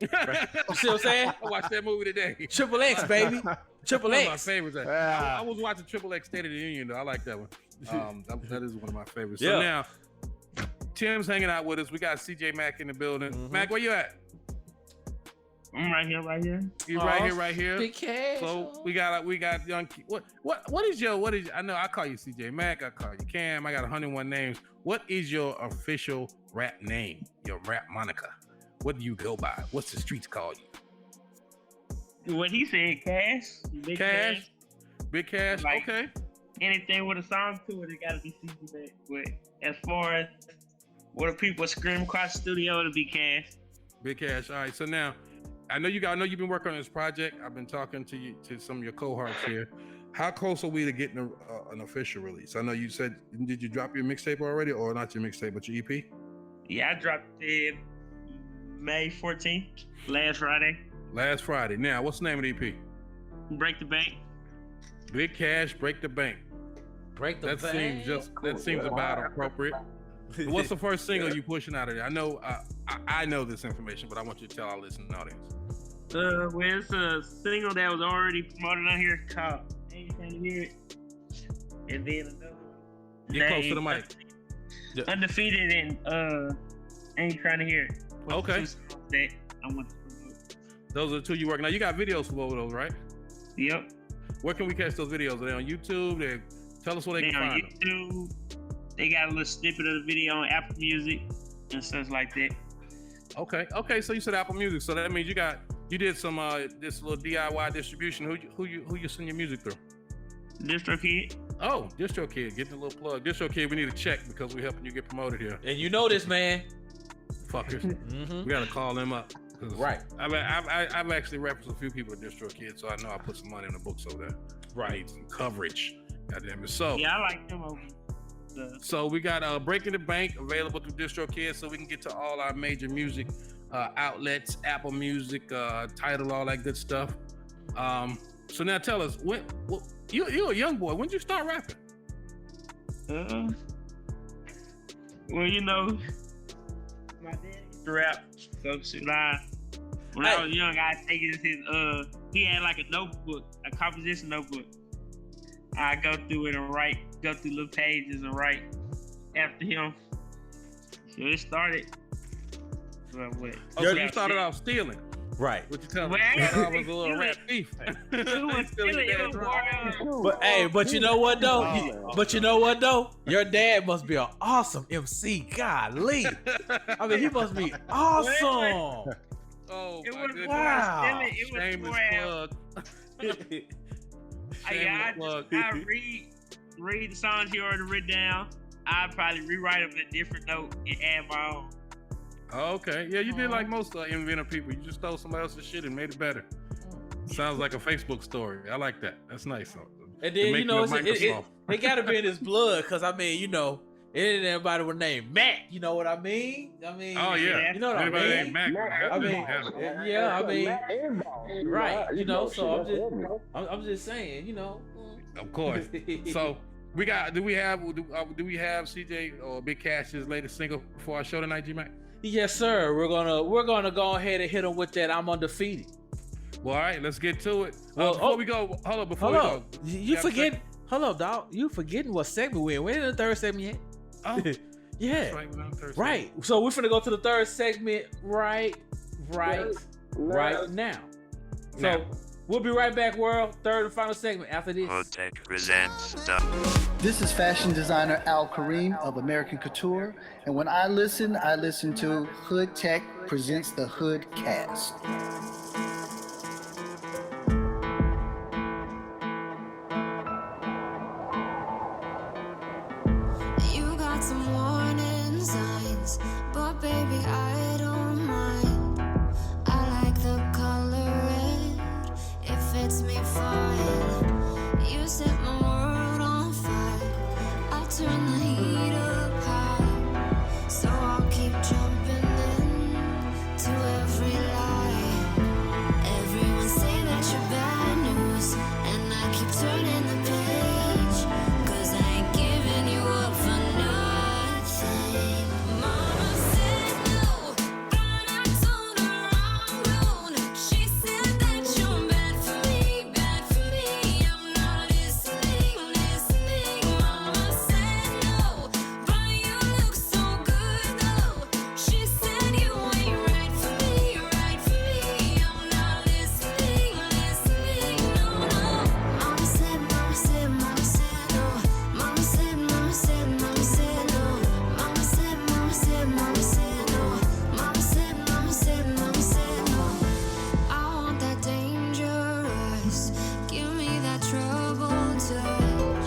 You see what I'm saying? I watched that movie today. Triple X, baby. Triple X. One of my favorites. I was watching Triple X State of the Union, though. I like that one. That is one of my favorites. So now, Tim's hanging out with us. We got CJ Mack in the building. Mack, where you at? I'm right here. You're right here. Big cash. So we got young. What is I know I call you CJ Mack. I call you Cam. I got 101 names. What is your official rap name? Your rap moniker? What do you go by? What's the streets call you? What he said, Cash. Big Cash. Big Cash. Like, okay. Anything with a song to it gotta be CJ Mack. But as far as what the people scream across the studio, it'll be Cash. Big Cash. All right. So now, I know you've been working on this project. I've been talking to some of your cohorts here. How close are we to getting an official release? I know you said, did you drop your mixtape already, or not your mixtape, but your EP? Yeah, I dropped it May 14th, last Friday. Now, what's the name of the EP? Break the Bank. Big Cash, Break the Bank. Break the Bank. That seems about appropriate. What's the first single you pushing out of there? I know I know this information, but I want you to tell our listening audience. Well, it's a single that was already promoted on here called Ain't Trying to Hear It. And then another one. Get close to the mic. Undefeated and Ain't Trying to Hear It. Okay. That I want to promote. Those are the two you work. Now you got videos for both of those, right? Yep. Where can we catch those videos? Are they on YouTube? Tell us where they can find them. YouTube. They got a little snippet of the video on Apple Music and stuff like that. Okay. So you said Apple Music. So that means you did some this little DIY distribution. Who you send your music through? DistroKid. Oh, DistroKid. Getting a little plug. DistroKid, we need a check because we're helping you get promoted here. And you know this, man. Fuckers. We gotta call them up. Right. I've actually referenced a few people at DistroKid, so I know I put some money in the books over there. Right. I need some coverage. Goddamn it. So yeah, I like them over. So we got Breaking the Bank available through DistroKid, so we can get to all our major music outlets, Apple Music, Tidal, all that good stuff. So now tell us, when you're a young boy. When did you start rapping? Well, you know, my dad used to rap, so should I. When I was young, I take his he had like a notebook, a composition notebook. I go through it and go through little pages and write after him. So it started. You started off stealing. Right. What you tell me? I was a little rap thief. But you know what though? Your dad must be an awesome MC. Golly. I mean, he must be awesome. Oh, it was wow. Shameless plug. I read the songs you already written down. I'd probably rewrite them in a different note and add my own. Okay, yeah, you did like most inventive people. You just stole somebody else's shit and made it better. Sounds like a Facebook story. I like that. That's nice. And then you know, it got to be in his blood, because I mean, you know, it ain't anybody with name Mack. You know what I mean? Oh yeah, you know what anybody I mean? named Mack. Right. You know, so I'm just saying, you know. Of course. So do we have CJ or Big Cash's latest single before our show tonight, G-Mac? Yes, sir. We're gonna go ahead and hit him with that. I'm undefeated. Well, all right, let's get to it. Before we go, you forget. Hold up, dog. You forgetting what segment we're in? We're in the third segment yet. Oh, yeah. Right. So we're finna go to the third segment right now. So we'll be right back, world. Third and final segment after this. Hoodtech presents the. This is fashion designer Al Kareem of American Couture, and when I listen to Hoodtech presents the Hoodcast. You got some warning signs, but baby, I don't mind. I like the color red, it fits me fine. You set my world on fire, I'll turn the heat up high. So I'll keep jumping in to every lie. Everyone say that you're bad news, and I keep turning the page, 'cause I ain't giving you up for nothing. Mama said no, but I told her I'm gone. She said that you're bad for me, bad for me. I'm not listening. Mama said no, but you look so good though. She said you ain't right for me, right for me. I'm not listening, no, no. Mama said no. Mama said no. Mama said no. Mama said no. Mama said no. Mama said no. Mama said no. I want that dangerous. Give me that trouble touch.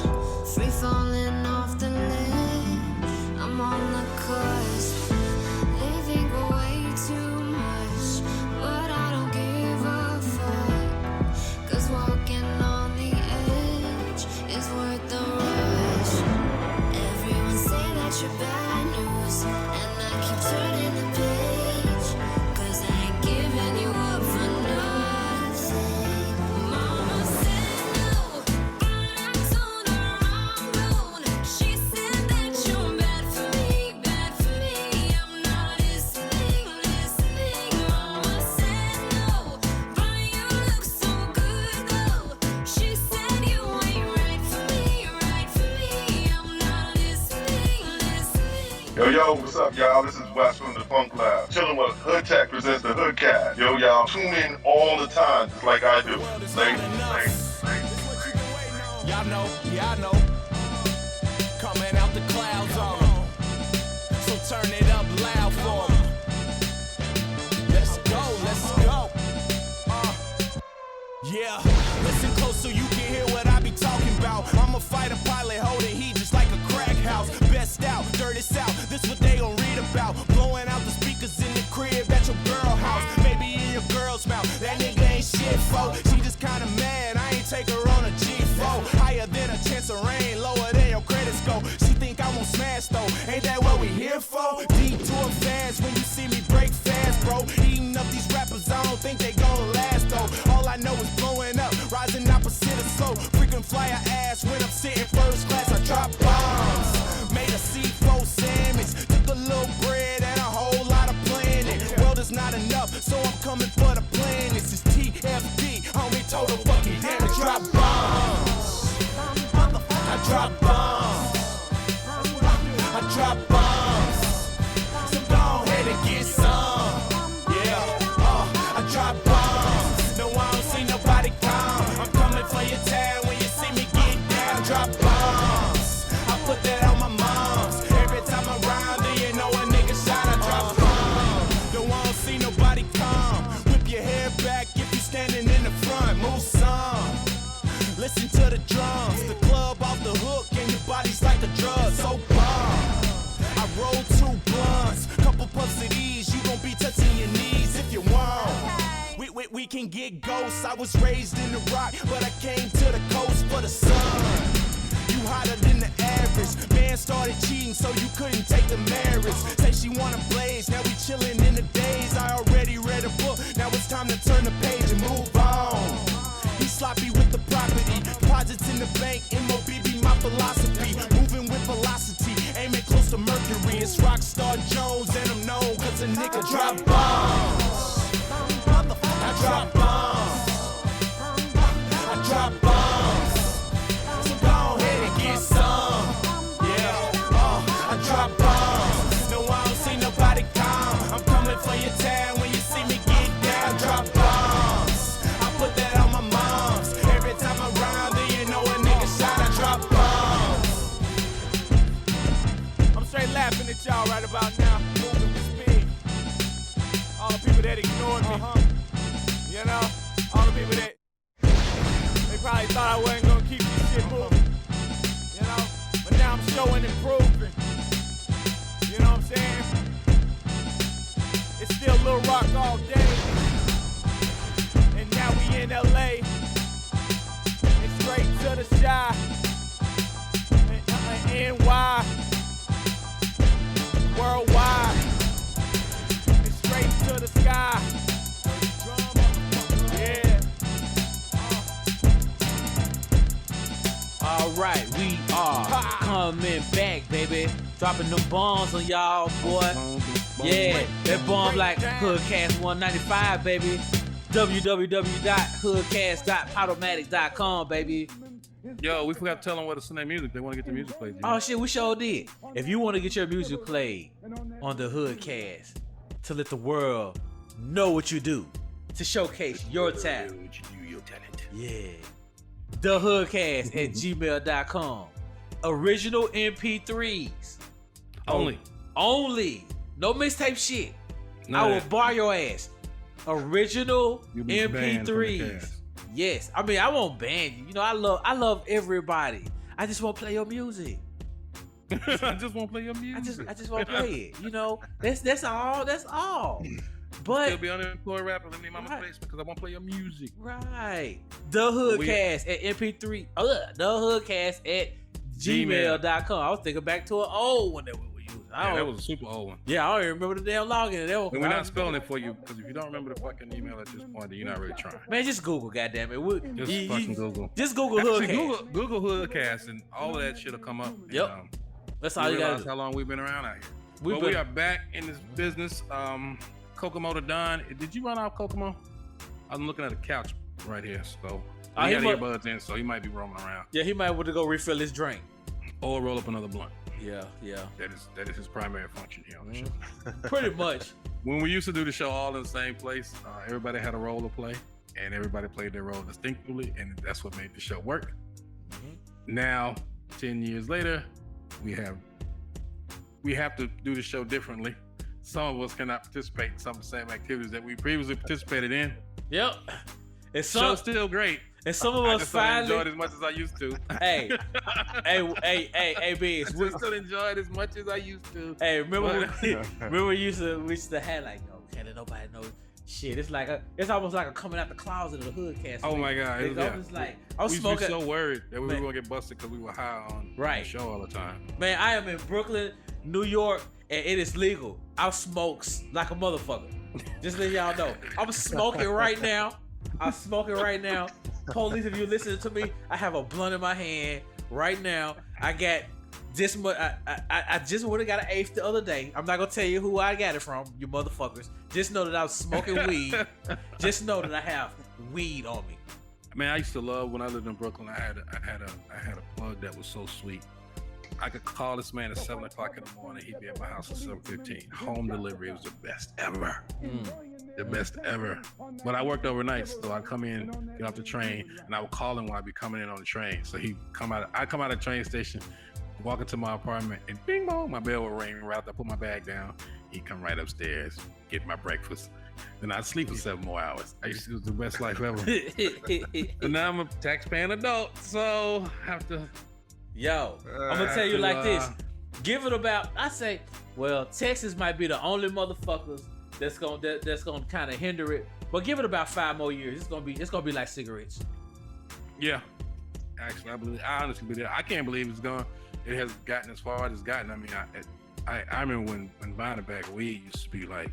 Free falling off the ledge. I'm on the cusp. They think we're way too much, but I don't give a fuck. 'Cause walking on the edge is worth the rush. Everyone say that you're bad news, and I keep turning the page, 'cause I ain't giving you up for nothing. Mama said no, but I told her I'm gone. She said that you're bad for me, bad for me. I'm not listening. Mama said no, but you look so good though. She said you ain't right for me, right for me. I'm not listening. Yo, what's up, y'all? This is Wes from the Funk Lab. Chilling with Hoodtech presents the Hoodcast. Yo, y'all, tune in all the time, just like I do. Y'all know, yeah, I know. Coming out the clouds on 'em. So turn it up loud for 'em. Let's go. Yeah, listen close so you can hear what I be talking about. I'm a fighter pilot holding heat just like a crack house. Best out, dirt is out, this what they gon' read about. Blowing out the speakers in the crib at your girl house. Maybe in your girl's mouth, that nigga ain't shit, fo. She just kinda mad, I ain't take her on a G4. Higher than a chance of rain, fast though. Ain't that what we here for? Detour fast when you see me break fast, bro. Eating up these rappers, I don't think they gon' last though. All I know is blowing up, rising opposite of slow. Frequent flyer ass when I'm sitting first class. I drop bombs, made a C4 sandwich, took a little bread and a whole lot of planning. World is not enough, so I'm coming for the plan. This is TFD, homie, total fucking damage. Drop bombs, I drop bombs, I drop bombs. So go ahead and get some, yeah. I drop bombs. No, I don't see nobody come. I'm coming for your town when you see me get down. Drop bombs, I put that on my mom's. Every time I rhyme, do you know a nigga shot? I drop bombs. No, I don't see nobody come. Whip your hair back if you standing in the front. Move some. Listen to the drums. The club off the hook and your body's like a drug. So bomb. I roll 2 blunts, couple puffs of these. You gon' be touching your knees if you want. We can get ghosts. I was raised in the rock, but I came to the coast for the sun. You hotter than the average. Man started cheating, so you couldn't take the marriage. Say she wanna blaze, now we chillin' in the days. I already read a book, now it's time to turn the page and move on. He sloppy with the property, deposits in the bank, MOB be my philosophy. Moving with velocity, aiming close to Mercury. It's Rockstar Jones and I'm known cause a nigga drop bombs. I drop bombs, I drop bombs. So go ahead and get some, yeah. I drop bombs. No, I don't see nobody come. I'm coming for your town when you see me get down. Drop bombs, I put that on my mom's. Every time I rhyme, do you know a nigga shot? I drop bombs. I'm straight laughing at y'all right about now, moving with speed. All the people that ignored me, you know, all the people that they probably thought I wasn't gonna keep this shit moving, you know, but now I'm showing and proving, you know what I'm saying? It's still Lil Rock all day, and now we in LA, and straight to the shy, and NY, worldwide, and straight to the sky. Alright, we are coming back, baby. Dropping them bombs on y'all, boy. Yeah, that bomb like Hoodcast 195, baby. www.hoodcast.podomatic.com, baby. Yo, we forgot to tell them where to send their music. They want to get the music played. Oh shit, we sure did. If you want to get your music played on the Hoodcast, to let the world know what you do, to showcase your talent. Yeah. TheHoodcast@gmail.com. Original MP3s. Only. No mixtape shit. None I of will that. bar your ass. Original You'll be banned from the MP3s. cast. Yes. I mean, I won't ban you. You know, I love everybody. I just won't play your music. I just won't play your music. I just won't play it. You know, that's all. That's all. But you'll be unemployed rapper. Let me in my place because I won't play your music. Right. The Hoodcast at MP3. The Hoodcast at gmail.com. I was thinking back to an old one that we were using. That was a super old one. Yeah, I don't even remember the damn login. And we're not spelling it for you because if you don't remember the fucking email at this point, then you're not really trying. Man, just Google, goddammit. Fucking Google. Just Google Hoodcast. Google Hoodcast and all of that shit'll come up. Yep. That's all you gotta do. How long we've been around out here. We are back in this business. Kokomo to Don. Did you run out Kokomo? I'm looking at a couch right here, so he got earbuds in, so he might be roaming around. Yeah, he might want to go refill his drink or roll up another blunt. Yeah. That is his primary function here on the show. Pretty much. When we used to do the show all in the same place, everybody had a role to play, and everybody played their role distinctively, and that's what made the show work. Now, 10 years later, we have to do the show differently. Some of us cannot participate in some of the same activities that we previously participated in. Yep. And show's still great. And some of us just finally don't enjoy it as much as I used to. Hey, B. I just don't enjoy it as much as I used to. Hey, remember we used to have like, no, can't let nobody know shit, it's almost like a coming out the closet of the Hoodcast. Oh my God! I'm just like, I was we smoking. We so worried that we were gonna get busted because we were high on the show all the time. Man, I am in Brooklyn, New York, and it is legal. I smoke like a motherfucker. Just let y'all know, I'm smoking right now. Police, if you listening to me, I have a blunt in my hand right now. I got this much. I just would have got an eighth the other day. I'm not gonna tell you who I got it from, you motherfuckers. Just know that I was smoking weed. Just know that I have weed on me. Man, I used to love when I lived in Brooklyn. I had a plug that was so sweet. I could call this man at 7 o'clock in the morning. He'd be at my house at 7:15. Home delivery was the best ever. The best ever. But I worked overnight, so I'd come in, get off the train, and I would call him while I'd be coming in on the train. So I'd come out of the train station, walk into my apartment, and bing bong, my bell would ring right. I put my bag down. He'd come right upstairs, get my breakfast. Then I'd sleep for 7 more hours. It was the best life ever. And now I'm a tax-paying adult, so I have to. Yo, I'm gonna tell you like this. Give it about, I say, well, Texas might be the only motherfuckers that's gonna kind of hinder it. But give it about 5 more years. It's gonna be like cigarettes. Yeah, actually, I honestly believe. I can't believe it has gotten as far as it's gotten. I mean, I remember when buying a bag of weed used to be like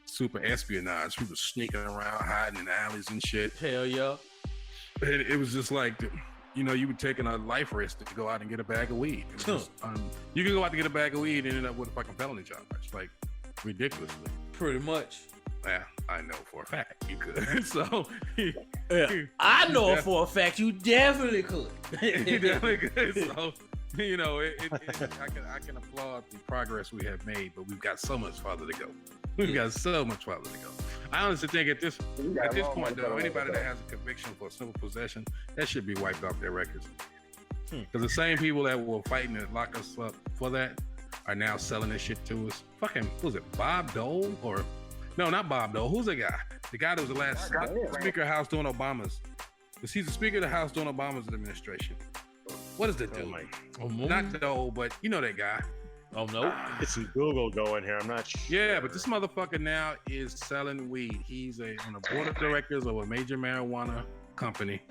super espionage. People sneaking around, hiding in alleys and shit. Hell yeah. It was just like, you know, you were taking a life risk to go out and get a bag of weed. Just, you can go out to get a bag of weed and end up with a fucking felony charge, like ridiculously. Pretty much. Yeah, I know for a fact you could. So, I know for a fact you definitely could. You definitely could. So, you know, I can applaud the progress we have made, but we've got so much farther to go. We've got so much farther to go. I honestly think at this point, though, anybody that has a conviction for simple possession, that should be wiped off their records. Because the same people that were fighting to lock us up for that are now selling this shit to us. Fucking, was it Bob Dole? Or no, not Bob Dole. Who's the guy? The guy that was the last Speaker of the House during Obama's. Because he's the Speaker of the House during Obama's administration. What is the dude? Not Dole, but you know that guy. Oh no, get some Google going here. I'm not sure. Yeah, but this motherfucker now is selling weed. He's on the board of directors of a major marijuana company,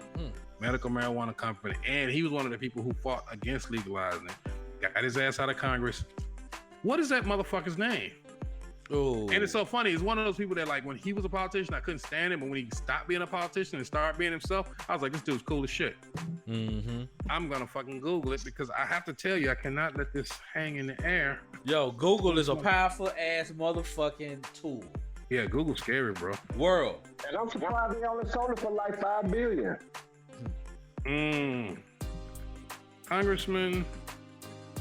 medical marijuana company, and he was one of the people who fought against legalizing it. Got his ass out of Congress. What is that motherfucker's name? Oh, and it's so funny. He's one of those people that, like, when he was a politician, I couldn't stand him, but when he stopped being a politician and started being himself, I was like, this dude's cool as shit. I'm gonna fucking Google it because I have to tell you, I cannot let this hang in the air. Yo, Google is a powerful ass motherfucking tool. Yeah, Google's scary, bro. World. And I'm surprised they only sold it for like $5 billion. Congressman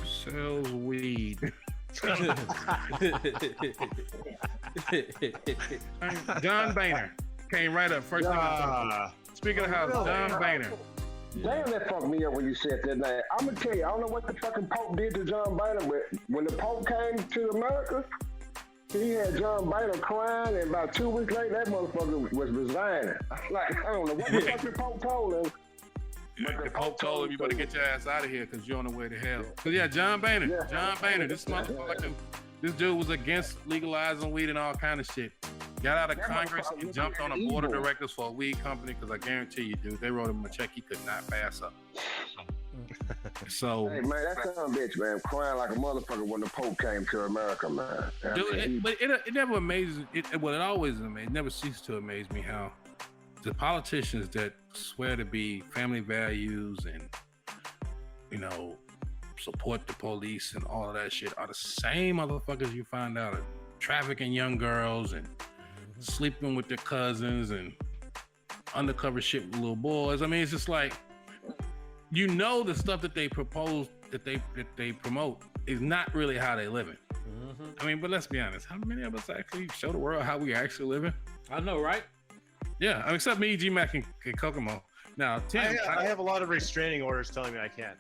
sells weed. John Boehner came right up first. Speaker of the House, John Boehner. Damn, that fucked me up when you said that name. I'm gonna tell you, I don't know what the fucking Pope did to John Boehner, but when the Pope came to America, he had John Boehner crying, and about 2 weeks later, that motherfucker was resigning. Like, I don't know what the fuck the Pope told him. The Pope told him, you better get your ass out of here because you're on the way to hell. Because, yeah, John Boehner, this motherfucker, this dude was against legalizing weed and all kind of shit. Got out of Congress and jumped on a board of directors for a weed company because I guarantee you, dude, they wrote him a check he could not pass up. So, hey, man, that son of a bitch, man, crying like a motherfucker when the Pope came to America, man. Dude, but it never amazes, it always amazes, it never ceases to amaze me how the politicians that swear to be family values and, you know, support the police and all of that shit are the same motherfuckers you find out are trafficking young girls and sleeping with their cousins and undercover shit with little boys. I mean, it's just like, you know, the stuff that they propose, that they promote is not really how they living. I mean, but let's be honest, how many of us actually show the world how we actually living? I know, right? Yeah, I mean, except me, G-Mac, and Kokomo. Now, Tim, I have a lot of restraining orders telling me I can't.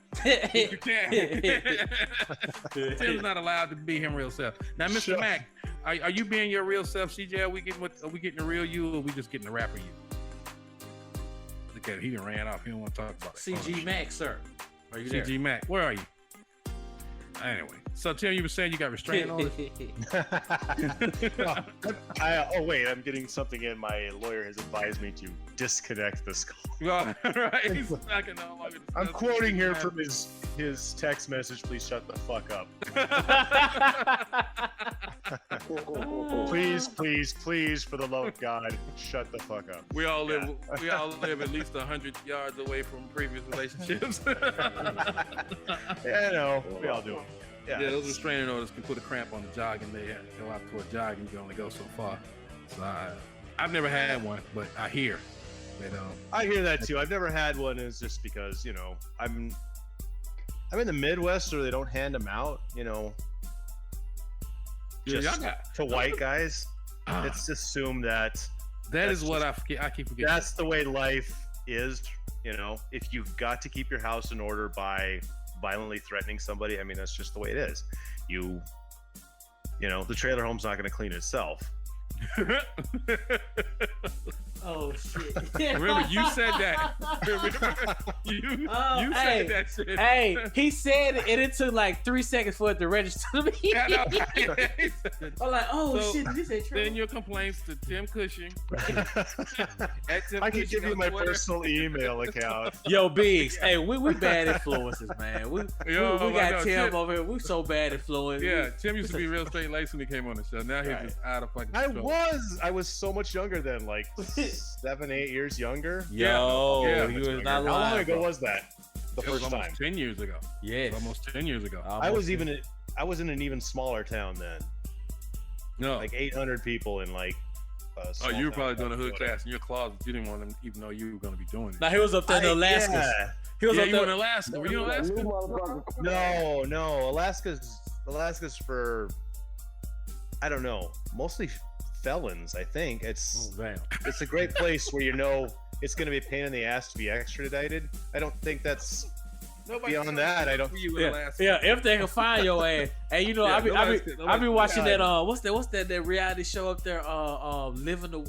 You can't. Tim's not allowed to be him real self. Now, Mr. Mack, are you being your real self, CJ? Are we getting the real you, or are we just getting the rapper you? Look at it, he done ran off. He don't want to talk about it. CG Mack, sir. Are you CG there? Mack, where are you? Anyway, So Tim, you were saying you got restraining orders? Oh wait, I'm getting something in. My lawyer has advised me to disconnect this call. Well, right. He's not gonna I'm quoting here from his text message. Please shut the fuck up. Please, for the love of God, shut the fuck up. We all live at least 100 yards away from previous relationships. Yeah, no, we all do. Yeah, those restraining orders can put a cramp on the jogging. They have to go out for a jog and you can only go so far. So I've never had one, but I hear. I hear that too. I've never had one. It's just because I'm in the Midwest where they don't hand them out. Just to white guys. It's assumed that is what I keep forgetting. That's the way life is. If you've got to keep your house in order by violently threatening somebody, I mean, that's just the way it is. The trailer home's not going to clean itself. Oh shit! Remember, you said that. You said that shit. Hey, he said it, and it took like 3 seconds for it to register to me. I'm like, oh shit! Did you say true? Send your complaints to Tim Cushing. I can give you my personal email account. Yo, Biggs. Hey, we bad influences, man. We got Tim over here. We so bad influences. Yeah, Tim used to be real straight laced when he came on the show. Now he's just out of fucking control. I was so much younger then, like 7-8 years younger. Yo, he was not lying. How long ago was that? The first almost time? 10 years ago. Yes. Almost 10 years ago. I was in an even smaller town then. No. Like 800 people in like. You were probably doing a Hoodcast in your closet. You didn't want them even know you were going to be doing it. Now he was up there in Alaska. Yeah. He was up you there in Alaska. Were you in Alaska? No. Alaska's for, I don't know, mostly felons. I think it's a great place where it's going to be a pain in the ass to be extradited. I don't think that's beyond that. I don't. If they can find your ass, and I be watching that. What's that reality show up there? Living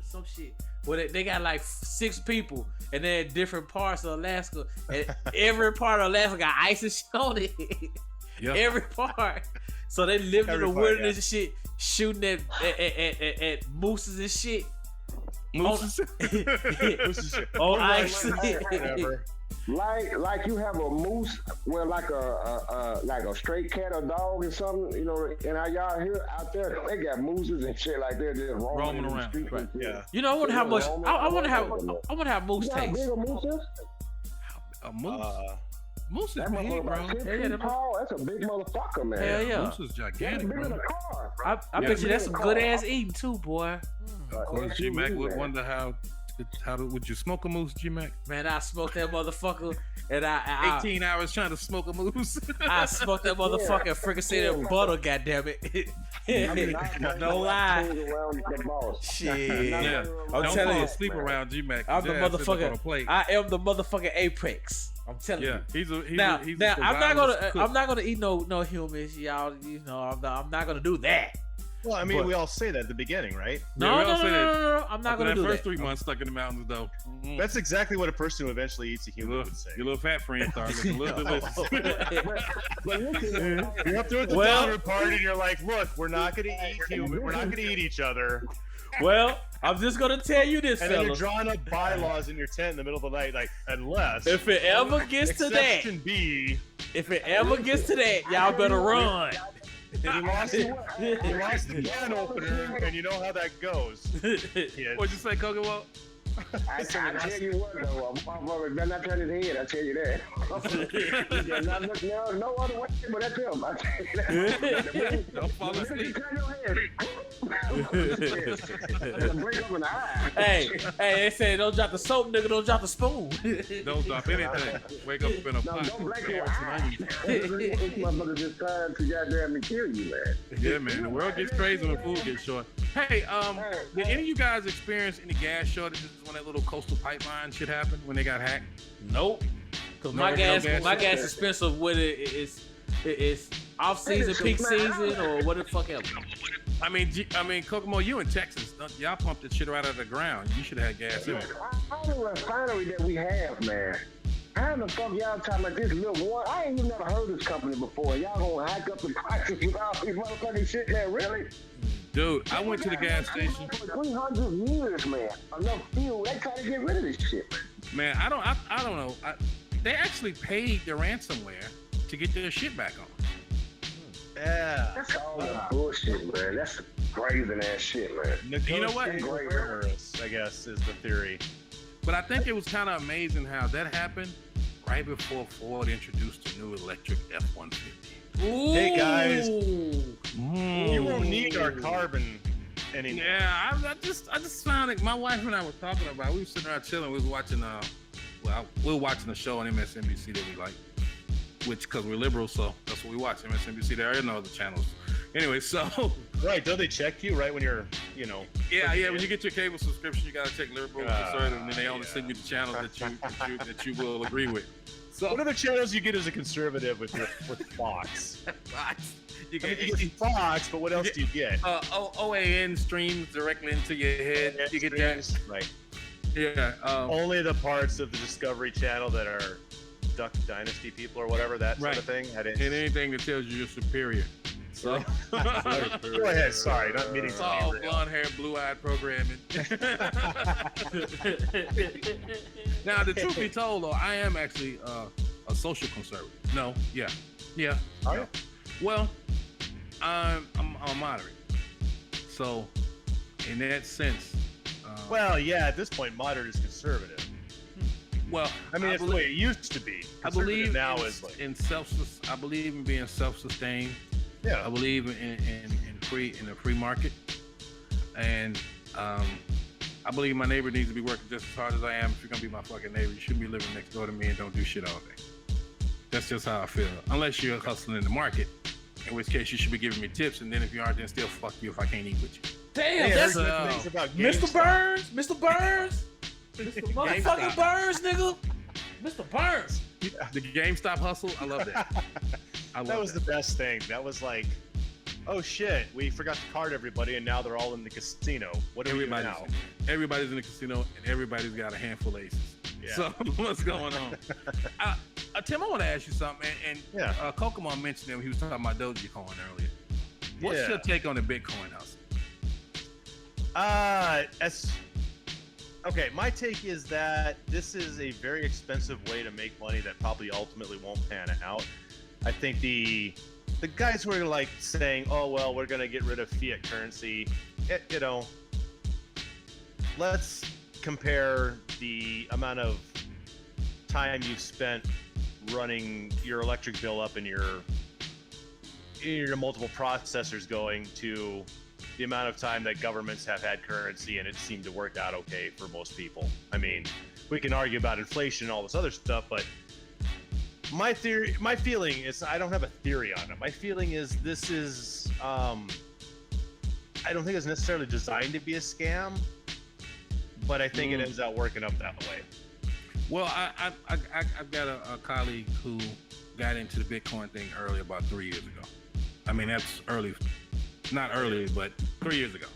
some shit. Where they got like 6 people, and they're in different parts of Alaska, and every part of Alaska got ice and shit on it. Yep. Every part. So they live in the wilderness and shit, shooting at mooses and shit. Mooses? On ice. Whatever. Like you have a moose, well, like a stray cat or dog or something, in our yard here, out there, they got mooses and shit like they're just roaming around. Right. Yeah. I wonder how much. I wonder how moose tastes. Big a moose is? A moose. Moose is that big, bro. That's a big motherfucker, man. Hell yeah. Moose is gigantic, bigger than bro. a car. I bet you that's some good ass eating too, boy. Of course, G-Mac would wonder how would you smoke a moose, G-Mac? Man, I smoked that motherfucker, and I 18 hours trying to smoke a moose. I smoked that motherfucker and freaking said it butter, goddammit. No lie. Shit. Yeah. I'm Don't telling fall you, asleep around G-Mac. I'm the motherfucker. I am the motherfucking apex. I'm telling you. He's I'm not gonna eat no humans, y'all. I'm not gonna do that. Well, I mean, we all say that at the beginning, right? No. I'm not gonna do that. First 3 months stuck in the mountains, though. That's exactly what a person who eventually eats a human would say. Your little fat friend started looking a little delicious. You're up there at the dinner party, and you're like, "Look, we're not gonna eat human. We're not gonna eat each other." Well, I'm just gonna tell you this, and then you're drawing up bylaws in your tent in the middle of the night, like, unless if it ever gets to that, if it ever gets to that, y'all better run. You lost the can opener, and you know how that goes. What'd you say, Kokomo? I tell you what, though, a motherfucker better not turn his head. I tell you that. He does not look no other way, but that's him. I tell you that. Don't fall asleep. Turn your head. Break up an eye. Hey, they say don't drop the soap, nigga. Don't drop the spoon. Don't drop anything. Wake up in a pot. Don't break your eye. This motherfucker just trying to goddamn kill you, man. Yeah, man. The world gets crazy when food gets short. Hey, did any of you guys experience any gas shortages when that little coastal pipeline shit happened when they got hacked? Nope. Cause my gas is expensive. Whether it's off season, peak season, or what the fuck else. I mean, Kokomo, you in Texas, y'all pumped that shit right out of the ground. You should have had gas in it. All the refinery that we have, man, How the fuck y'all talking about this little one? I ain't even never heard of this company before. Y'all gonna hack up the prices with all these motherfucking shit, man? Really? Dude, I went to the gas station. For 300 years, man. Enough fuel. They try to get rid of this shit. Man, I don't know. They actually paid the ransomware to get their shit back on. Yeah. That's all bullshit, man. That's crazy ass shit, man. You know what? I guess is the theory. But I think it was kind of amazing how that happened right before Ford introduced the new electric F-150. Hey guys, you won't need our carbon anymore. Yeah, I just found it. My wife and I were talking about it. We were sitting around chilling. We was watching we were watching a show on MSNBC that we like, which because we're liberal, so that's what we watch. MSNBC. There are no other channels. Anyway, so right, don't they check you right when you're, Yeah, when you get your cable subscription, you gotta check liberal, conservative, and then they only send you the channels that you will agree with. So what are the channels you get as a conservative with Fox? Fox. You get Fox, but what else do you get? OAN streams directly into your head. You get that, right? Yeah. Only the parts of the Discovery Channel that are Duck Dynasty people or whatever, that sort of thing. And anything that tells you you're superior. So go ahead. Sorry, not meaning to all blonde hair, blue-eyed programming. Now, the truth be told, though, I am actually a social conservative. No, yeah. Are you? Well, I'm moderate. So, in that sense. Well, yeah. At this point, moderate is conservative. Well, I mean, it's the way it used to be. I believe now I believe in being self-sustained. Yeah. I believe in the free market, and I believe my neighbor needs to be working just as hard as I am. If you're gonna be my fucking neighbor, you shouldn't be living next door to me and don't do shit all day. That's just how I feel. Unless you're hustling in the market, in which case you should be giving me tips, and then if you aren't, then still fuck you if I can't eat with you. Damn, that's Mr. Burns, Mr. Motherfucking Burns, nigga, Mr. Burns. The GameStop hustle, I love that. That was the best thing. That was like, oh shit, we forgot to card everybody, and now they're all in the casino. What do we do now? Everybody's in the casino, and everybody's got a handful of aces. Yeah. So what's going on? Tim, I want to ask you something. And Kokomo mentioned him. He was talking about Dogecoin earlier. What's your take on the Bitcoin hustle? Okay, my take is that this is a very expensive way to make money that probably ultimately won't pan out. I think the guys who are like saying, "Oh well, we're gonna get rid of fiat currency," let's compare the amount of time you've spent running your electric bill up and your multiple processors going to the amount of time that governments have had currency and it seemed to work out okay for most people. I mean, we can argue about inflation and all this other stuff, but my feeling is, I don't have a theory on it. My feeling is this is, I don't think it's necessarily designed to be a scam, but I think it ends up working up that way. Well, I've got a colleague who got into the Bitcoin thing early, about 3 years ago. I mean, that's early, not early, but 3 years ago.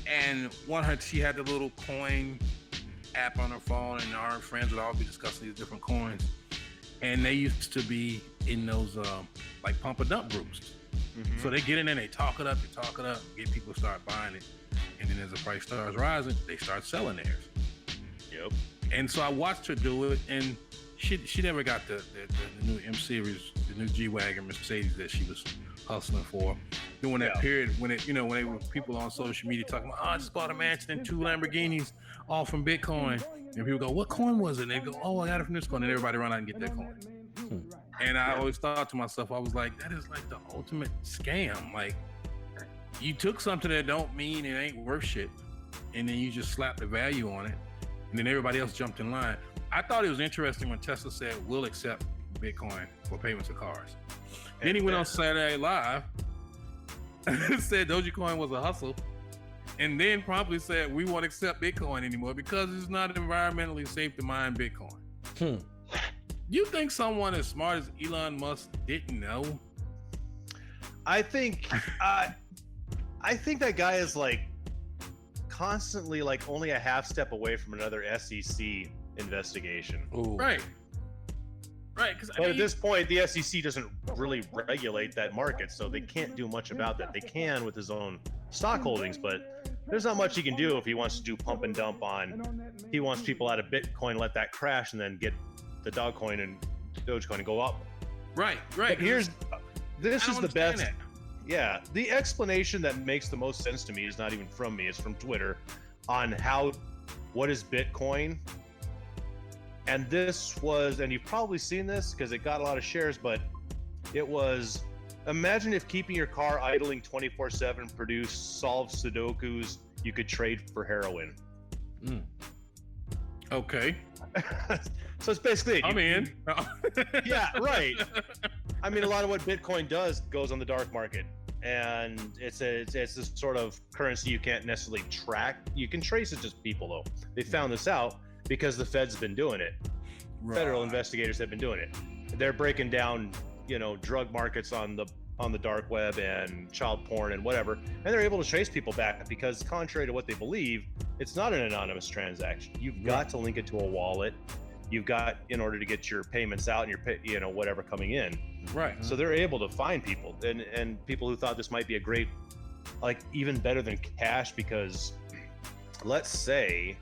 And she had the little coin app on her phone, and our friends would all be discussing these different coins. And they used to be in those like pump and dump groups. Mm-hmm. So they get in there, they talk it up, get people to start buying it. And then as the price starts rising, they start selling theirs. Yep. And so I watched her do it, and she never got the new M Series, the new G-Wagon Mercedes that she was hustling for. During that period when they were people on social media talking about, I just bought a mansion and 2 Lamborghinis all from Bitcoin. And people go, what coin was it? And they go, oh, I got it from this coin. And everybody run out and get that coin. And I always thought to myself, I was like, that is like the ultimate scam. Like, you took something that don't mean it ain't worth shit, and then you just slapped the value on it, and then everybody else jumped in line. I thought it was interesting when Tesla said, we'll accept Bitcoin for payments of cars. Then he went on Saturday Live and said Dogecoin was a hustle, and then promptly said, we won't accept Bitcoin anymore because it's not environmentally safe to mine Bitcoin. You think someone as smart as Elon Musk didn't know? I think that guy is like constantly like only a half step away from another SEC investigation. Ooh. Right. Right. But at this point, the SEC doesn't really regulate that market, so they can't do much about that. They can with his own stock holdings, but there's not much he can do if he wants to do pump and dump on. He wants people out of Bitcoin, let that crash, and then get the Dogecoin and Dogecoin and go up. Right. But this is the best. That. Yeah, the explanation that makes the most sense to me is not even from me; it's from Twitter on what is Bitcoin. And this was, and you've probably seen this because it got a lot of shares, but it was, imagine if keeping your car idling 24/7 solved Sudokus you could trade for heroin. Okay. So it's basically I'm in. Yeah, right. I mean, a lot of what Bitcoin does goes on the dark market, and it's this sort of currency you can't necessarily track. You can trace it to people, though. They found this out because the Fed's been doing it. Right. Federal investigators have been doing it. They're breaking down, drug markets on the dark web and child porn and whatever, and they're able to trace people back because, contrary to what they believe, it's not an anonymous transaction. You've got to link it to a wallet. You've got, in order to get your payments out and your whatever coming in. Right. So they're able to find people and people who thought this might be a great, even better than cash, because let's say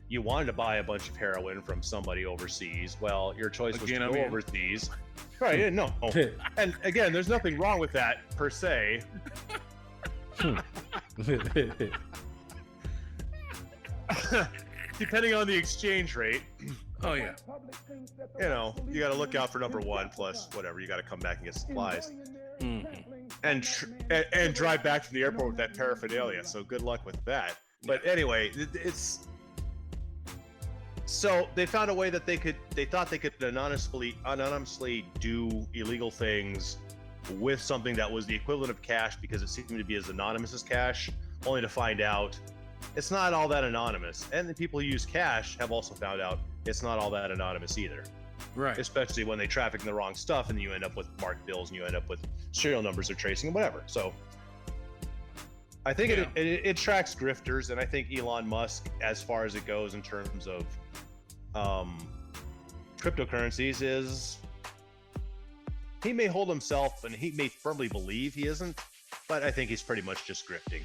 you wanted to buy a bunch of heroin from somebody overseas. Well, your choice was to go overseas. Right, no. And again, there's nothing wrong with that per se. Depending on the exchange rate. Oh yeah. You got to look out for number one, plus whatever. You got to come back and get supplies. And drive back from the airport with that paraphernalia. So good luck with that. But anyway, so they found a way that they thought they could anonymously do illegal things with something that was the equivalent of cash, because it seemed to be as anonymous as cash, only to find out it's not all that anonymous. And the people who use cash have also found out it's not all that anonymous either. Right. Especially when they traffic in the wrong stuff and you end up with marked bills and you end up with serial numbers they're tracing and whatever. So I think it tracks grifters, and I think Elon Musk, as far as it goes in terms of cryptocurrencies, is he may hold himself and he may firmly believe he isn't, but I think he's pretty much just grifting.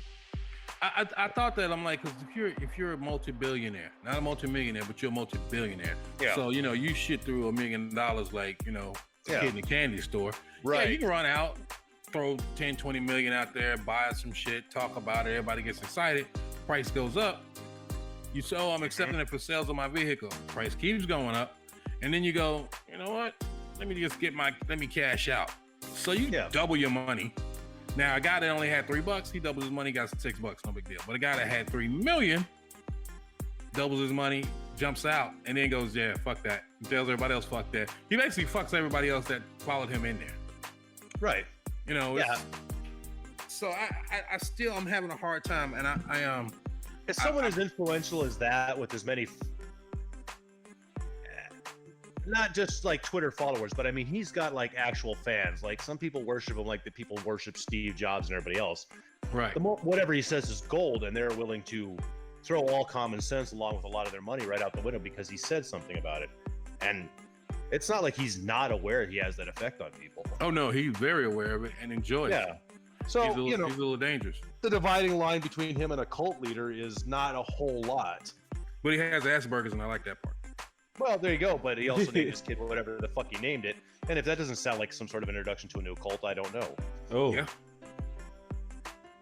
I thought that, I'm like, because if you're a multi-billionaire, not a multi-millionaire, but you're a multi-billionaire. Yeah. So you shit through $1 million like a kid in the candy store. Right. Yeah, you can run out, throw 10, 20 million out there, buy some shit, talk about it, everybody gets excited, price goes up. You say, I'm accepting it for sales of my vehicle. Price keeps going up. And then you go, you know what? Let me cash out. So you double your money. Now, a guy that only had $3, he doubles his money, got $6, no big deal. But a guy that had 3 million doubles his money, jumps out, and then goes, yeah, fuck that. He tells everybody else, fuck that. He basically fucks everybody else that followed him in there. Right. So I'm having a hard time, and I As someone as influential as that, with as many, not just like Twitter followers, but I mean, he's got like actual fans. Like, some people worship him like the people worship Steve Jobs and everybody else. Right. Whatever he says is gold, and they're willing to throw all common sense along with a lot of their money right out the window because he said something about it. And it's not like he's not aware he has that effect on people. Oh no, he's very aware of it and enjoys it. Yeah. So he's a little dangerous. The dividing line between him and a cult leader is not a whole lot. But he has Asperger's, and I like that part. Well, there you go. But he also named his kid whatever the fuck he named it. And if that doesn't sound like some sort of introduction to a new cult, I don't know. Oh. Yeah.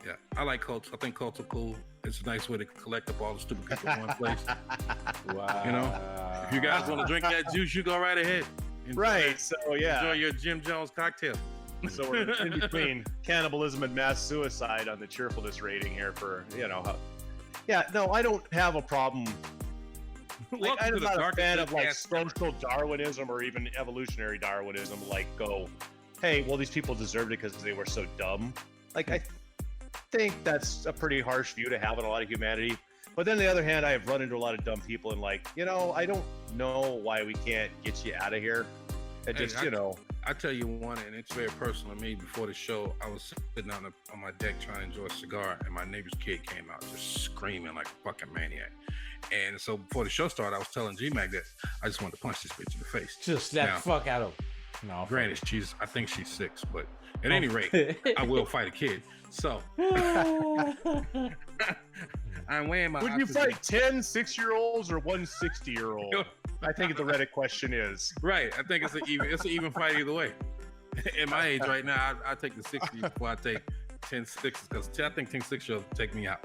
Yeah. I like cults. I think cults are cool. It's a nice way to collect up all the stupid people in one place. Wow. If you guys want to drink that juice, you go right ahead. Right. So, yeah. Enjoy your Jim Jones cocktail. So we're in between cannibalism and mass suicide on the cheerfulness rating here for, Yeah, no, I don't have a problem. Like, I'm not a fan of like social Darwinism or even evolutionary Darwinism. Like, go, hey, well, these people deserved it because they were so dumb. Like, I think that's a pretty harsh view to have on a lot of humanity. But then on the other hand, I have run into a lot of dumb people and like, I don't know why we can't get you out of here. It just, I tell you one, and it's very personal to me. Before the show, I was sitting on my deck trying to enjoy a cigar, and my neighbor's kid came out just screaming like a fucking maniac. And so before the show started, I was telling G-Mac that I just wanted to punch this bitch in the face. Just slap the fuck out of her. No, granted, I think she's 6, but at any rate, I will fight a kid. So I'm weighing my. Would you fight 10 6-year-olds or 1 60-year-old? I think the Reddit question is. Right. I think it's an even fight either way. At my age right now, I take the 60 before I take 10 6s because I think 10 6-year-olds take me out.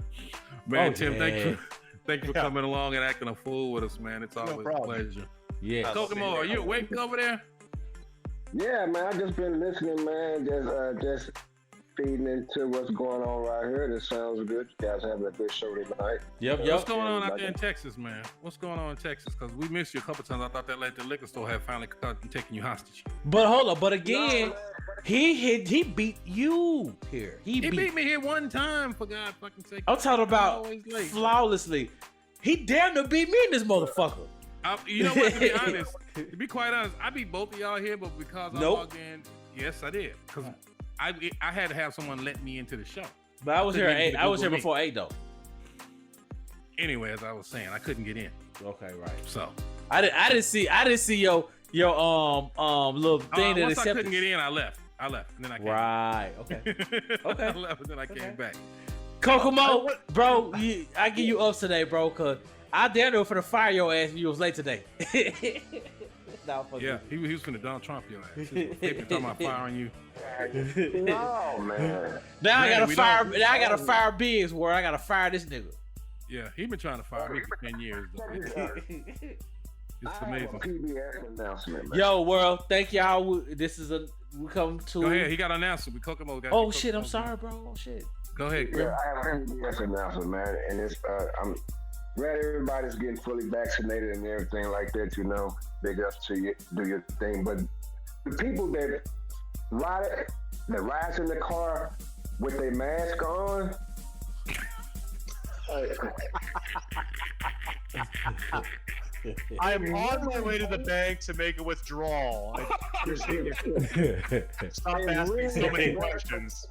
Man, Tim, thank you for coming along and acting a fool with us, man. It's always a pleasure. Yeah. Kokomo, are you awake over there? Yeah, man. I just been listening, man. Just feeding into what's going on right here. This sounds good. You guys having a good show tonight. Yep. What's going on out there in Texas, man? What's going on in Texas? Because we missed you a couple times. I thought that the liquor store had finally caught and taken you hostage. But hold on. But again, he beat you here. He beat me here one time, for God's fucking sake. I'm talking about flawlessly. He damn near beat me in this motherfucker. You know what? To be quite honest, I beat both of y'all here, but because I logged in, yes, I did. Because I had to have someone let me into the show. But I was here at 8. I was here before 8 though. Anyway, as I was saying, I couldn't get in. Okay, right. So I didn't see your little thing that once I couldn't get in, I left, and then I came. Right. Okay. Okay. I left, and then I came back. Kokomo, bro, I give you ups today, bro, cause I damn near finna fire your ass if you was late today. Yeah, he was finna Donald Trump your ass. He was talking about firing you. Oh man. Now I gotta fire Biggs where I gotta fire this nigga. Yeah, he been trying to fire me for 10 years though. It's amazing. PBS announcement, man. Yo, world, thank y'all. We come to. Go ahead, he got an announcement. We Kokomo got. Oh shit, I'm sorry, bro. Oh shit. Go ahead, Grim. Yeah, I have a PBS announcement, man, and it's I'm glad everybody's getting fully vaccinated and everything like that. You know, big ups to you, do your thing. But the people that rides in the car with their mask on. I am on my way to the bank to make a withdrawal. Stop asking so many questions.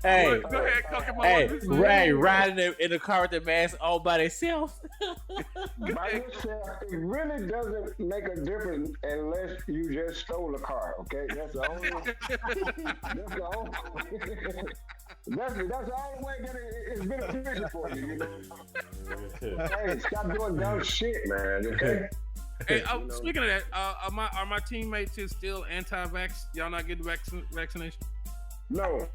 Hey, go ahead, Kokomo. Hey, riding in the car with the mask all by themselves. By yourself, it really doesn't make a difference unless you just stole a car. Okay, that's the only. That's the only way that it's beneficial for you. You know. Hey, stop doing dumb shit, man. Okay. Hey, speaking of that, are my teammates still anti-vax? Y'all not getting vaccination? No.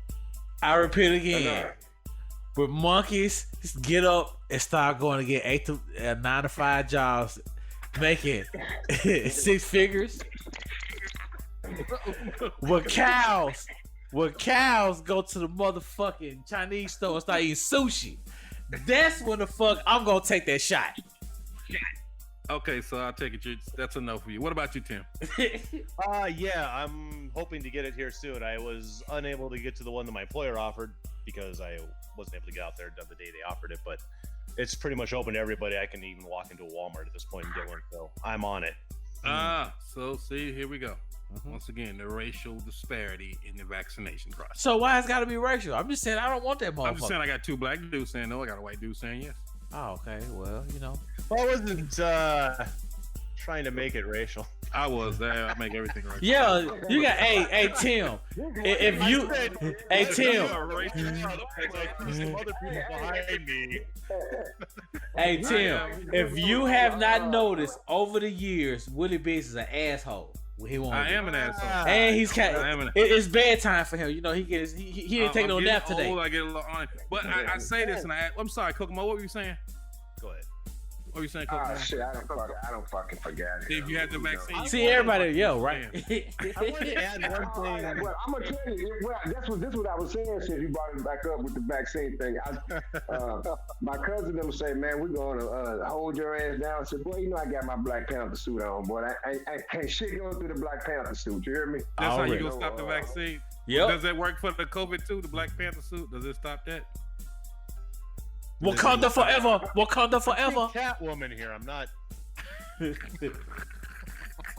I repeat again. With monkeys, get up and start going to get 8 to 9 to 5 jobs, making 6 figures. With cows go to the motherfucking Chinese store and start eating sushi. That's when the fuck I'm gonna take that shot. Okay, so I'll take it. That's enough for you. What about you, Tim? Yeah, I'm hoping to get it here soon. I was unable to get to the one that my employer offered because I wasn't able to get out there the day they offered it, but it's pretty much open to everybody. I can even walk into a Walmart at this point and get one, so I'm on it. So see, here we go. Once again, the racial disparity in the vaccination process. So why it's gotta be racial? I'm just saying I don't want that motherfucker. I'm just saying I got 2 black dudes saying no, I got a white dude saying yes. Oh, okay. Well, you know. I wasn't trying to make it racial. I was there. I make everything racial. Yeah, you got hey Tim. If you Tim. Hey Tim, if you have not noticed over the years, Willie Biggs is an asshole. I am an asshole. And it's bedtime for him. You know, he didn't take no nap today. I get a little on it. But I say this, and I'm sorry, Kokomo, what were you saying? Go ahead. What were you saying, Kokomo? Shit, I don't fucking forget it. If you had the vaccine. See everybody, right? I want to add one thing. Well, I'm gonna tell you. Well, this what I was saying since you brought it back up with the vaccine thing. My cousin them say, man, we're gonna hold your ass down. I said, boy, you know I got my Black Panther suit on, boy. I can't shit going through the Black Panther suit. You hear me? That's how you gonna stop the vaccine. Yep. Does that work for the COVID too? The Black Panther suit? Does it stop that? Wakanda forever. Wakanda forever. Catwoman here. I'm not.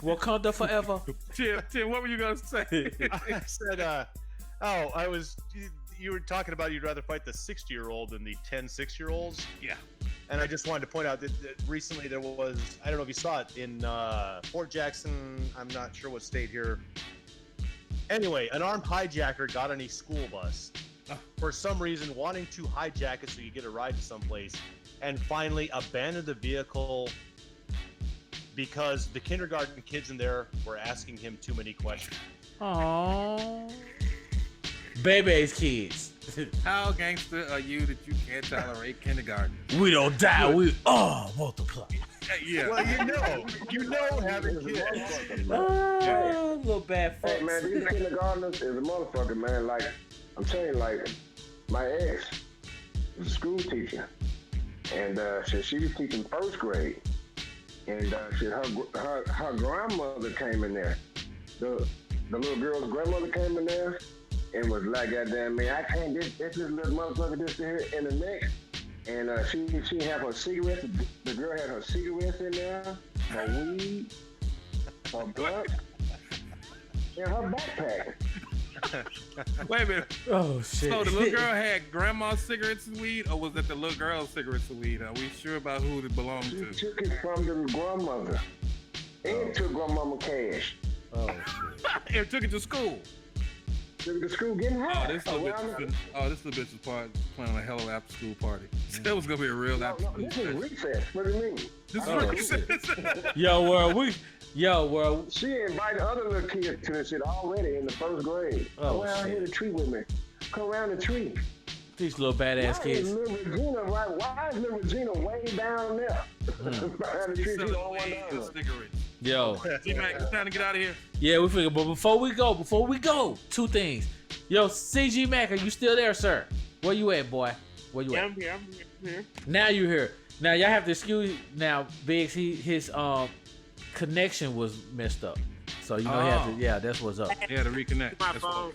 Wakanda forever. Tim, what were you gonna say? I said, you were talking about you'd rather fight the 60-year-old than the 10 6-year-olds. Yeah. And I just wanted to point out that recently there was, I don't know if you saw it, in Fort Jackson, I'm not sure what state here. Anyway, an armed hijacker got on a school bus for some reason, wanting to hijack it so you get a ride to someplace, and finally abandoned the vehicle because the kindergarten kids in there were asking him too many questions. Aww. Baby's kids. How gangster are you that you can't tolerate kindergarten? We don't die, we all multiply. Yeah. Well, you know having kids. Little bad folks. Hey, man, these kindergartners is a motherfucker, man. Like, I'm telling you, like, my ex was a school teacher. And she was teaching first grade. And her grandmother came in there. The little girl's grandmother came in there and was like, goddamn, man, I can't, this little motherfucker just here in the neck. And she had her cigarettes. The girl had her cigarettes in there, her weed, her blunt, and her backpack. Wait a minute. Oh, shit. So the little girl had grandma's cigarettes and weed, or was that the little girl's cigarettes and weed? Are we sure about who it belonged to? She took it from the grandmother and took grandmama cash. Oh, shit. And took it to school. Took it to school getting high. This little bitch was planning a hell of an after school party. That was gonna be a real after school. This is recess. What do you mean? This is recess. Yo, world. She invited other little kids to this shit already in the first grade. Come around here the tree with me. Come around the tree. These little badass kids. Why is little Regina way down there? Behind the tree, she's the only one down there. Yo. G-Mac, it's time to get out of here. Yeah, we figured, but before we go, two things. Yo, CG Mack, are you still there, sir? Where you at, boy? Where you at? I'm here. Now you're here. Now y'all have to excuse now, Biggs. His connection was messed up, so you know he had to. Yeah, that's what's up. Yeah, to reconnect. My phone.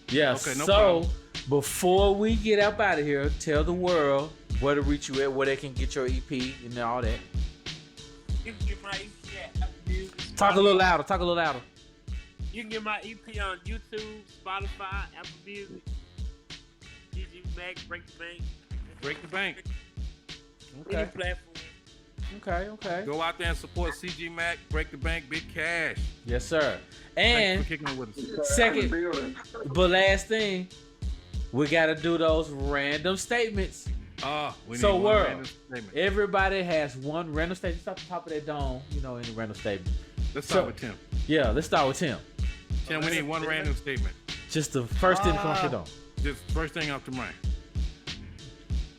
Yeah. Okay, no so problem. before we get up out of here, tell the world where to reach you at, where they can get your EP and all that. You can get my EP at Apple Music. Talk a little louder. You can get my EP on YouTube, Spotify, Apple Music, DG Mack, Break the Bank. Break the bank. Okay. Any platform. Okay. Go out there and support CG Mack, Break the Bank, Big Cash. Yes, sir. And Thanks for kicking it with us. second, but last thing, we gotta do those random statements. We need so one world, random statement. everybody has one random statement. It's at the top of that dome, in the random statement. Let's start with Tim. Yeah, let's start with Tim. Tim, we need one random statement. Just the first thing that comes to the dome. Just first thing off the mind.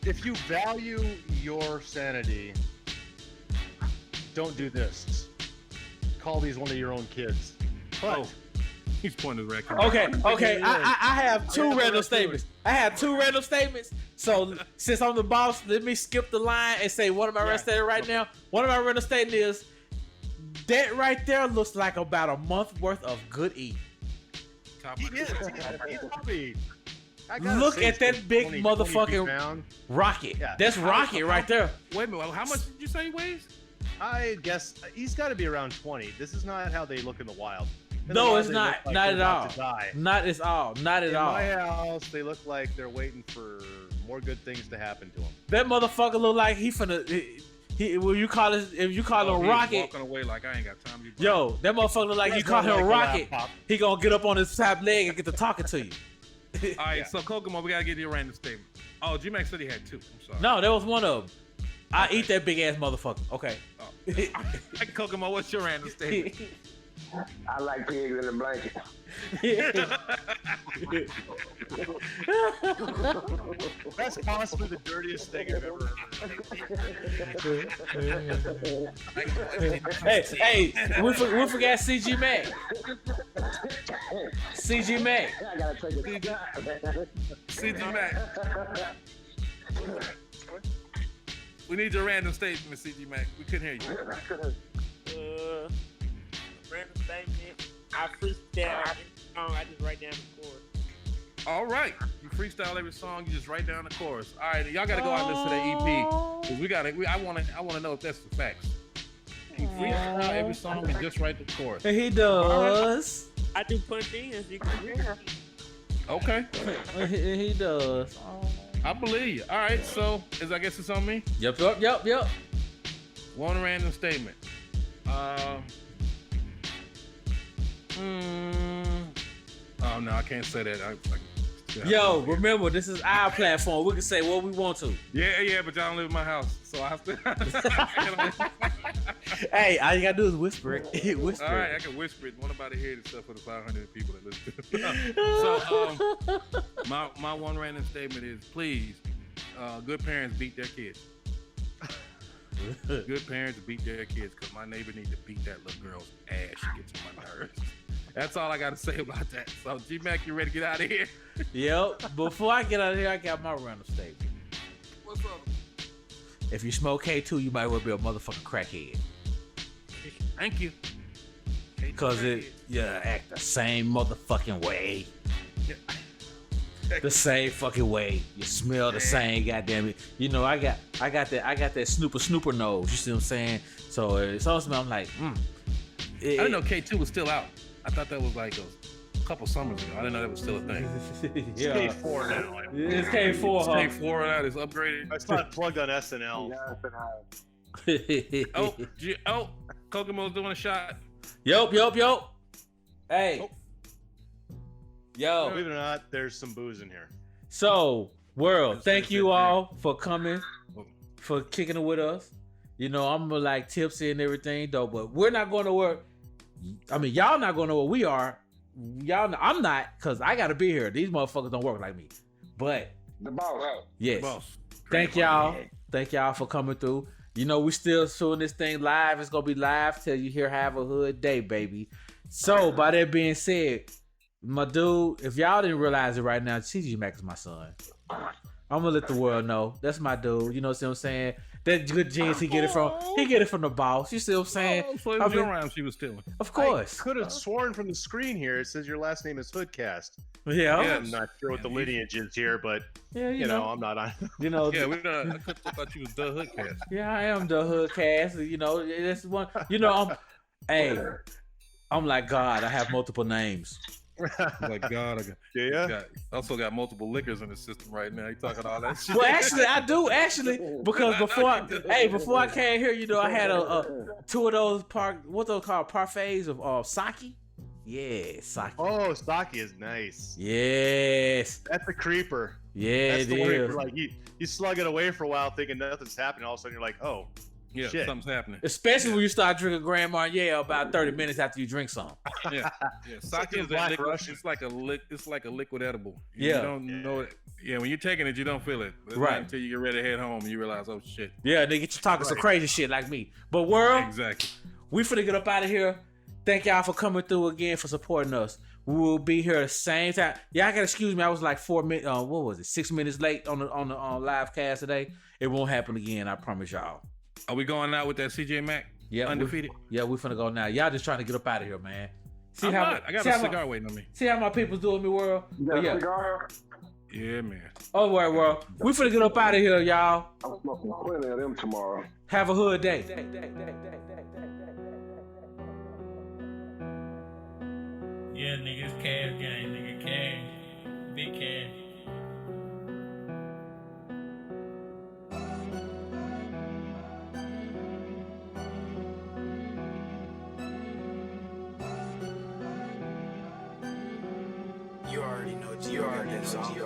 If you value your sanity, don't do this. Call these one of your own kids. But he's pointing his record. Okay. I have two random statements. So since I'm the boss, let me skip the line and say one of my random statements right now. One of my random statements is that right there looks like about a month worth of good eating. Look at that big motherfucking rocket. Yeah. That's rocket right there. Wait a minute. How much did you say he weighs? I guess he's got to be around 20. This is not how they look in the wild. No, it's not. Not at all. Not at all. Not at all. In my house, they look like they're waiting for more good things to happen to them. That motherfucker look like he finna. Will you call it? If you call him rocket, walking away like I ain't got time to be. Yo, that motherfucker look like you call him rocket. He gonna get up on his top leg and get to talking to you. All right, so Kokomo, we gotta get you a random statement. Oh, G-Mac said he had two. I'm sorry. No, that was one of them. I eat that big ass motherfucker. Okay. Kokomo, what's your random statement? I like pigs in the blanket. That's possibly the dirtiest thing I've ever heard. Hey, we forgot CG Mack. CG Mack. I gotta take a CG Mack. We need your random statement, CG Mack. We couldn't hear you. Random statement. I freestyle every song. I just write down the chorus. All right, you freestyle every song. You just write down the chorus. All right, y'all gotta go out and listen to that EP. 'Cause I wanna know if that's the facts. He freestyle every song and just write the chorus. And he does. I do punch-ins. Okay. He does. I believe you. All right, so I guess it's on me. Yep. One random statement. Oh no, I can't say that. Yo, remember this is our platform. We can say what we want to. Yeah, but y'all don't live in my house, so I have to. Hey, all you gotta do is whisper it. Whisper. All right, I can whisper it. Won't nobody hear it except for the 500 people that listen to it. So, my one random statement is: please, good parents beat their kids. Good parents beat their kids, because my neighbor needs to beat that little girl's ass. She gets on my nerves. That's all I got to say about that. So, G-Mac, you ready to get out of here? Yep. Before I get out of here, I got my random statement. What's up? If you smoke K2, you might well be a motherfucking crackhead. Thank you. Because you act the same motherfucking way. The same fucking way. You smell the same goddamn it. You know, I got that snooper nose. You see what I'm saying? So it's also I'm like, I didn't know K2 was still out. I thought that was like a couple summers ago. I didn't know that was still a thing. Yeah. It's K4 now. It's K4. It's K4 now. It's upgraded. It's not plugged on SNL. Kokomo's doing a shot. Yup. Hey. Yo. Believe it or not, there's some booze in here. So, world, thank you all for coming, for kicking it with us. You know, I'm like tipsy and everything, though, but we're not going to work. I mean, y'all not going to know what we are. I'm not, because I got to be here. These motherfuckers don't work like me. But, the boss. Yes. The boss. Thank y'all. Thank y'all for coming through. You know, we still showing this thing live. It's going to be live till you hear Have a Hood Day, baby. So, by that being said, my dude, if y'all didn't realize it right now, CG Mack is my son. I'm going to let the world know. That's my dude. You know what I'm saying? That good jeans he get it from the boss. You see what I'm saying? So it was your rhyme she was stealing. Of course. I could have sworn from the screen here it says your last name is Hoodcast. Yeah. I'm not sure what the lineage is here, but you know, I'm not on. You know. Yeah, I thought you was the Hoodcast. Yeah, I am the Hoodcast. You know, that's one. You know, I'm like God. I have multiple names. Like God, I also got multiple liquors in the system right now. You talking all that shit? Well, actually, I do because before I came here, you know, I had a two of those what those called parfaits of sake. Yeah, sake. Oh, sake is nice. Yes, that's a creeper. Yeah, that's the one like you slug it away for a while, thinking nothing's happening. All of a sudden, you're like, oh. Yeah, shit. something's happening. Especially when you start drinking Grand Marnier about 30 minutes after you drink some. Yeah. Sake is that liquid. It's like a liquid edible. You don't know it. Yeah, when you're taking it, you don't feel it. It's right not until you get ready to head home and you realize, oh shit. Yeah, they get you talking some crazy shit like me. But world, exactly. We finna get up out of here. Thank y'all for coming through again, for supporting us. We will be here the same time. Y'all gotta excuse me. I was like 4 minutes. 6 minutes late on the live cast today. It won't happen again. I promise y'all. Are we going out with that CJ Mack? Yeah, undefeated. We finna go now. Y'all just trying to get up out of here, man. I got a cigar waiting on me. See how my people's doing me, world. You got a cigar? Yeah, man. Oh, world. We finna get up out of here, y'all. I'm smoking plenty of them tomorrow. Have a hood day. Yeah, nigga, it's cash game, nigga. Cash. Big cash. You already know Gio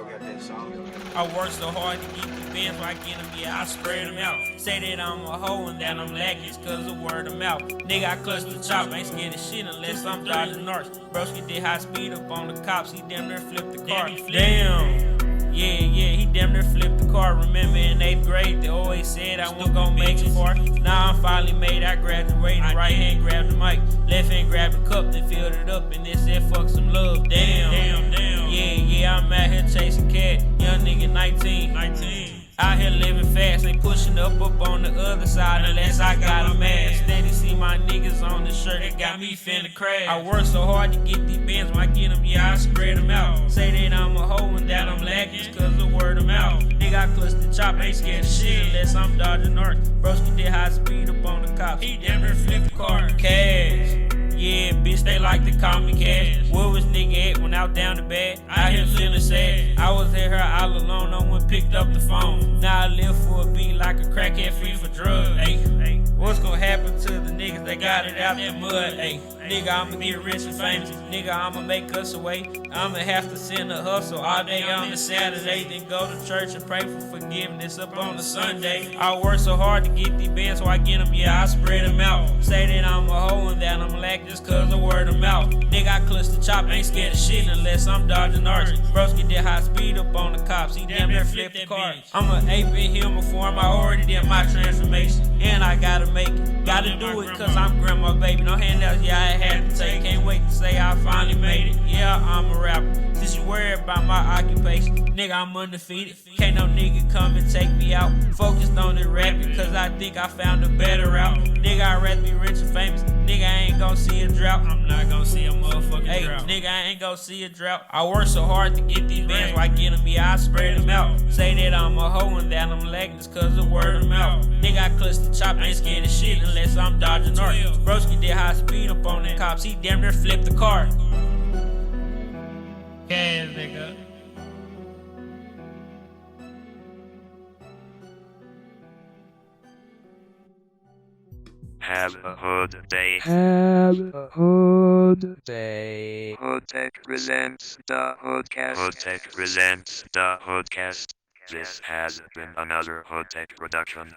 got that song. I work so hard to get the bands, so I get them, yeah, I spread them out. Say that I'm a hoe and that I'm lacking, it's cause of word of mouth. Nigga, I clutch the chop, ain't scared of shit unless I'm driving north. Broski did high speed up on the cops, he damn near flipped the car. Damn. Yeah, he damn near flipped the car. Remember in 8th grade, they always said I wasn't gonna make it far. Now I'm finally made, I graduated. Right hand grabbed the mic, left hand grabbed the cup, then filled it up, and it said fuck some love. Damn. Yeah, I'm out here chasing cat. Young nigga 19. Out here living fast. Ain't pushing up on the other side unless I got a mask. Steady see my niggas on the shirt, it got me finna crash. I work so hard to get these bands, when I get them, yeah, I spread them out. Say that I'm a hoe and that I'm lacking, just cause of word of mouth. Nigga, I clutch the chop, ain't scared of shit unless I'm dodging arc. Broski did high speed up on the cops, he damn near flipped the car. Cash. Yeah, bitch, they like to call me Cash. Where was nigga at when I was down the bad? I hear feeling sad. I was at her all alone, no one picked up the phone. Now I live for a beat like a crackhead free for drugs. Hey, what's gonna happen to the niggas that got it out that mud? Hey, nigga, I'ma get rich and famous. Nigga, I'ma make us away. I'ma have to send a hustle all day on the Saturday, then go to church and pray for forgiveness up on the Sunday. I work so hard to get these bands, so I get them, yeah, I spread them out. Say that I'm a hoe and that I'm lacking just cause of word of mouth. Nigga, I clutch the chop, ain't scared of shit unless I'm dodging arcs. Broski did high speed up on the cops, he damn near flipped the car. I'm an ape in human form, I already did my transformation, and I gotta make it. Gotta do it cause I'm grandma baby, no handouts, yeah, I had to take. Can't wait to say I finally made it, yeah, I'm a rapper. Since you worry about my occupation, nigga, I'm undefeated. Can't no nigga come and take me out. Focused on the rapping cause I think I found a better route. Nigga, I'd rather be rich and famous. Nigga, I ain't gon' see a drought. I'm not gon' see a motherfucking drought. Nigga, I ain't gon' see a drought. I work so hard to get these bands, so I get them, yeah, I spread them out. Say that I'm a hoe and that I'm lacking just cause of word of mouth. Nigga, I clutch the chop, ain't scared of shit unless I'm dodging arc. Broski did high speed up on the cops, he damn near flipped the car. Cash, nigga. Have a hood day. Have a hood day. Hoodtech presents the Hoodcast. Hoodtech presents the Hoodcast. This has been another Hoodtech production.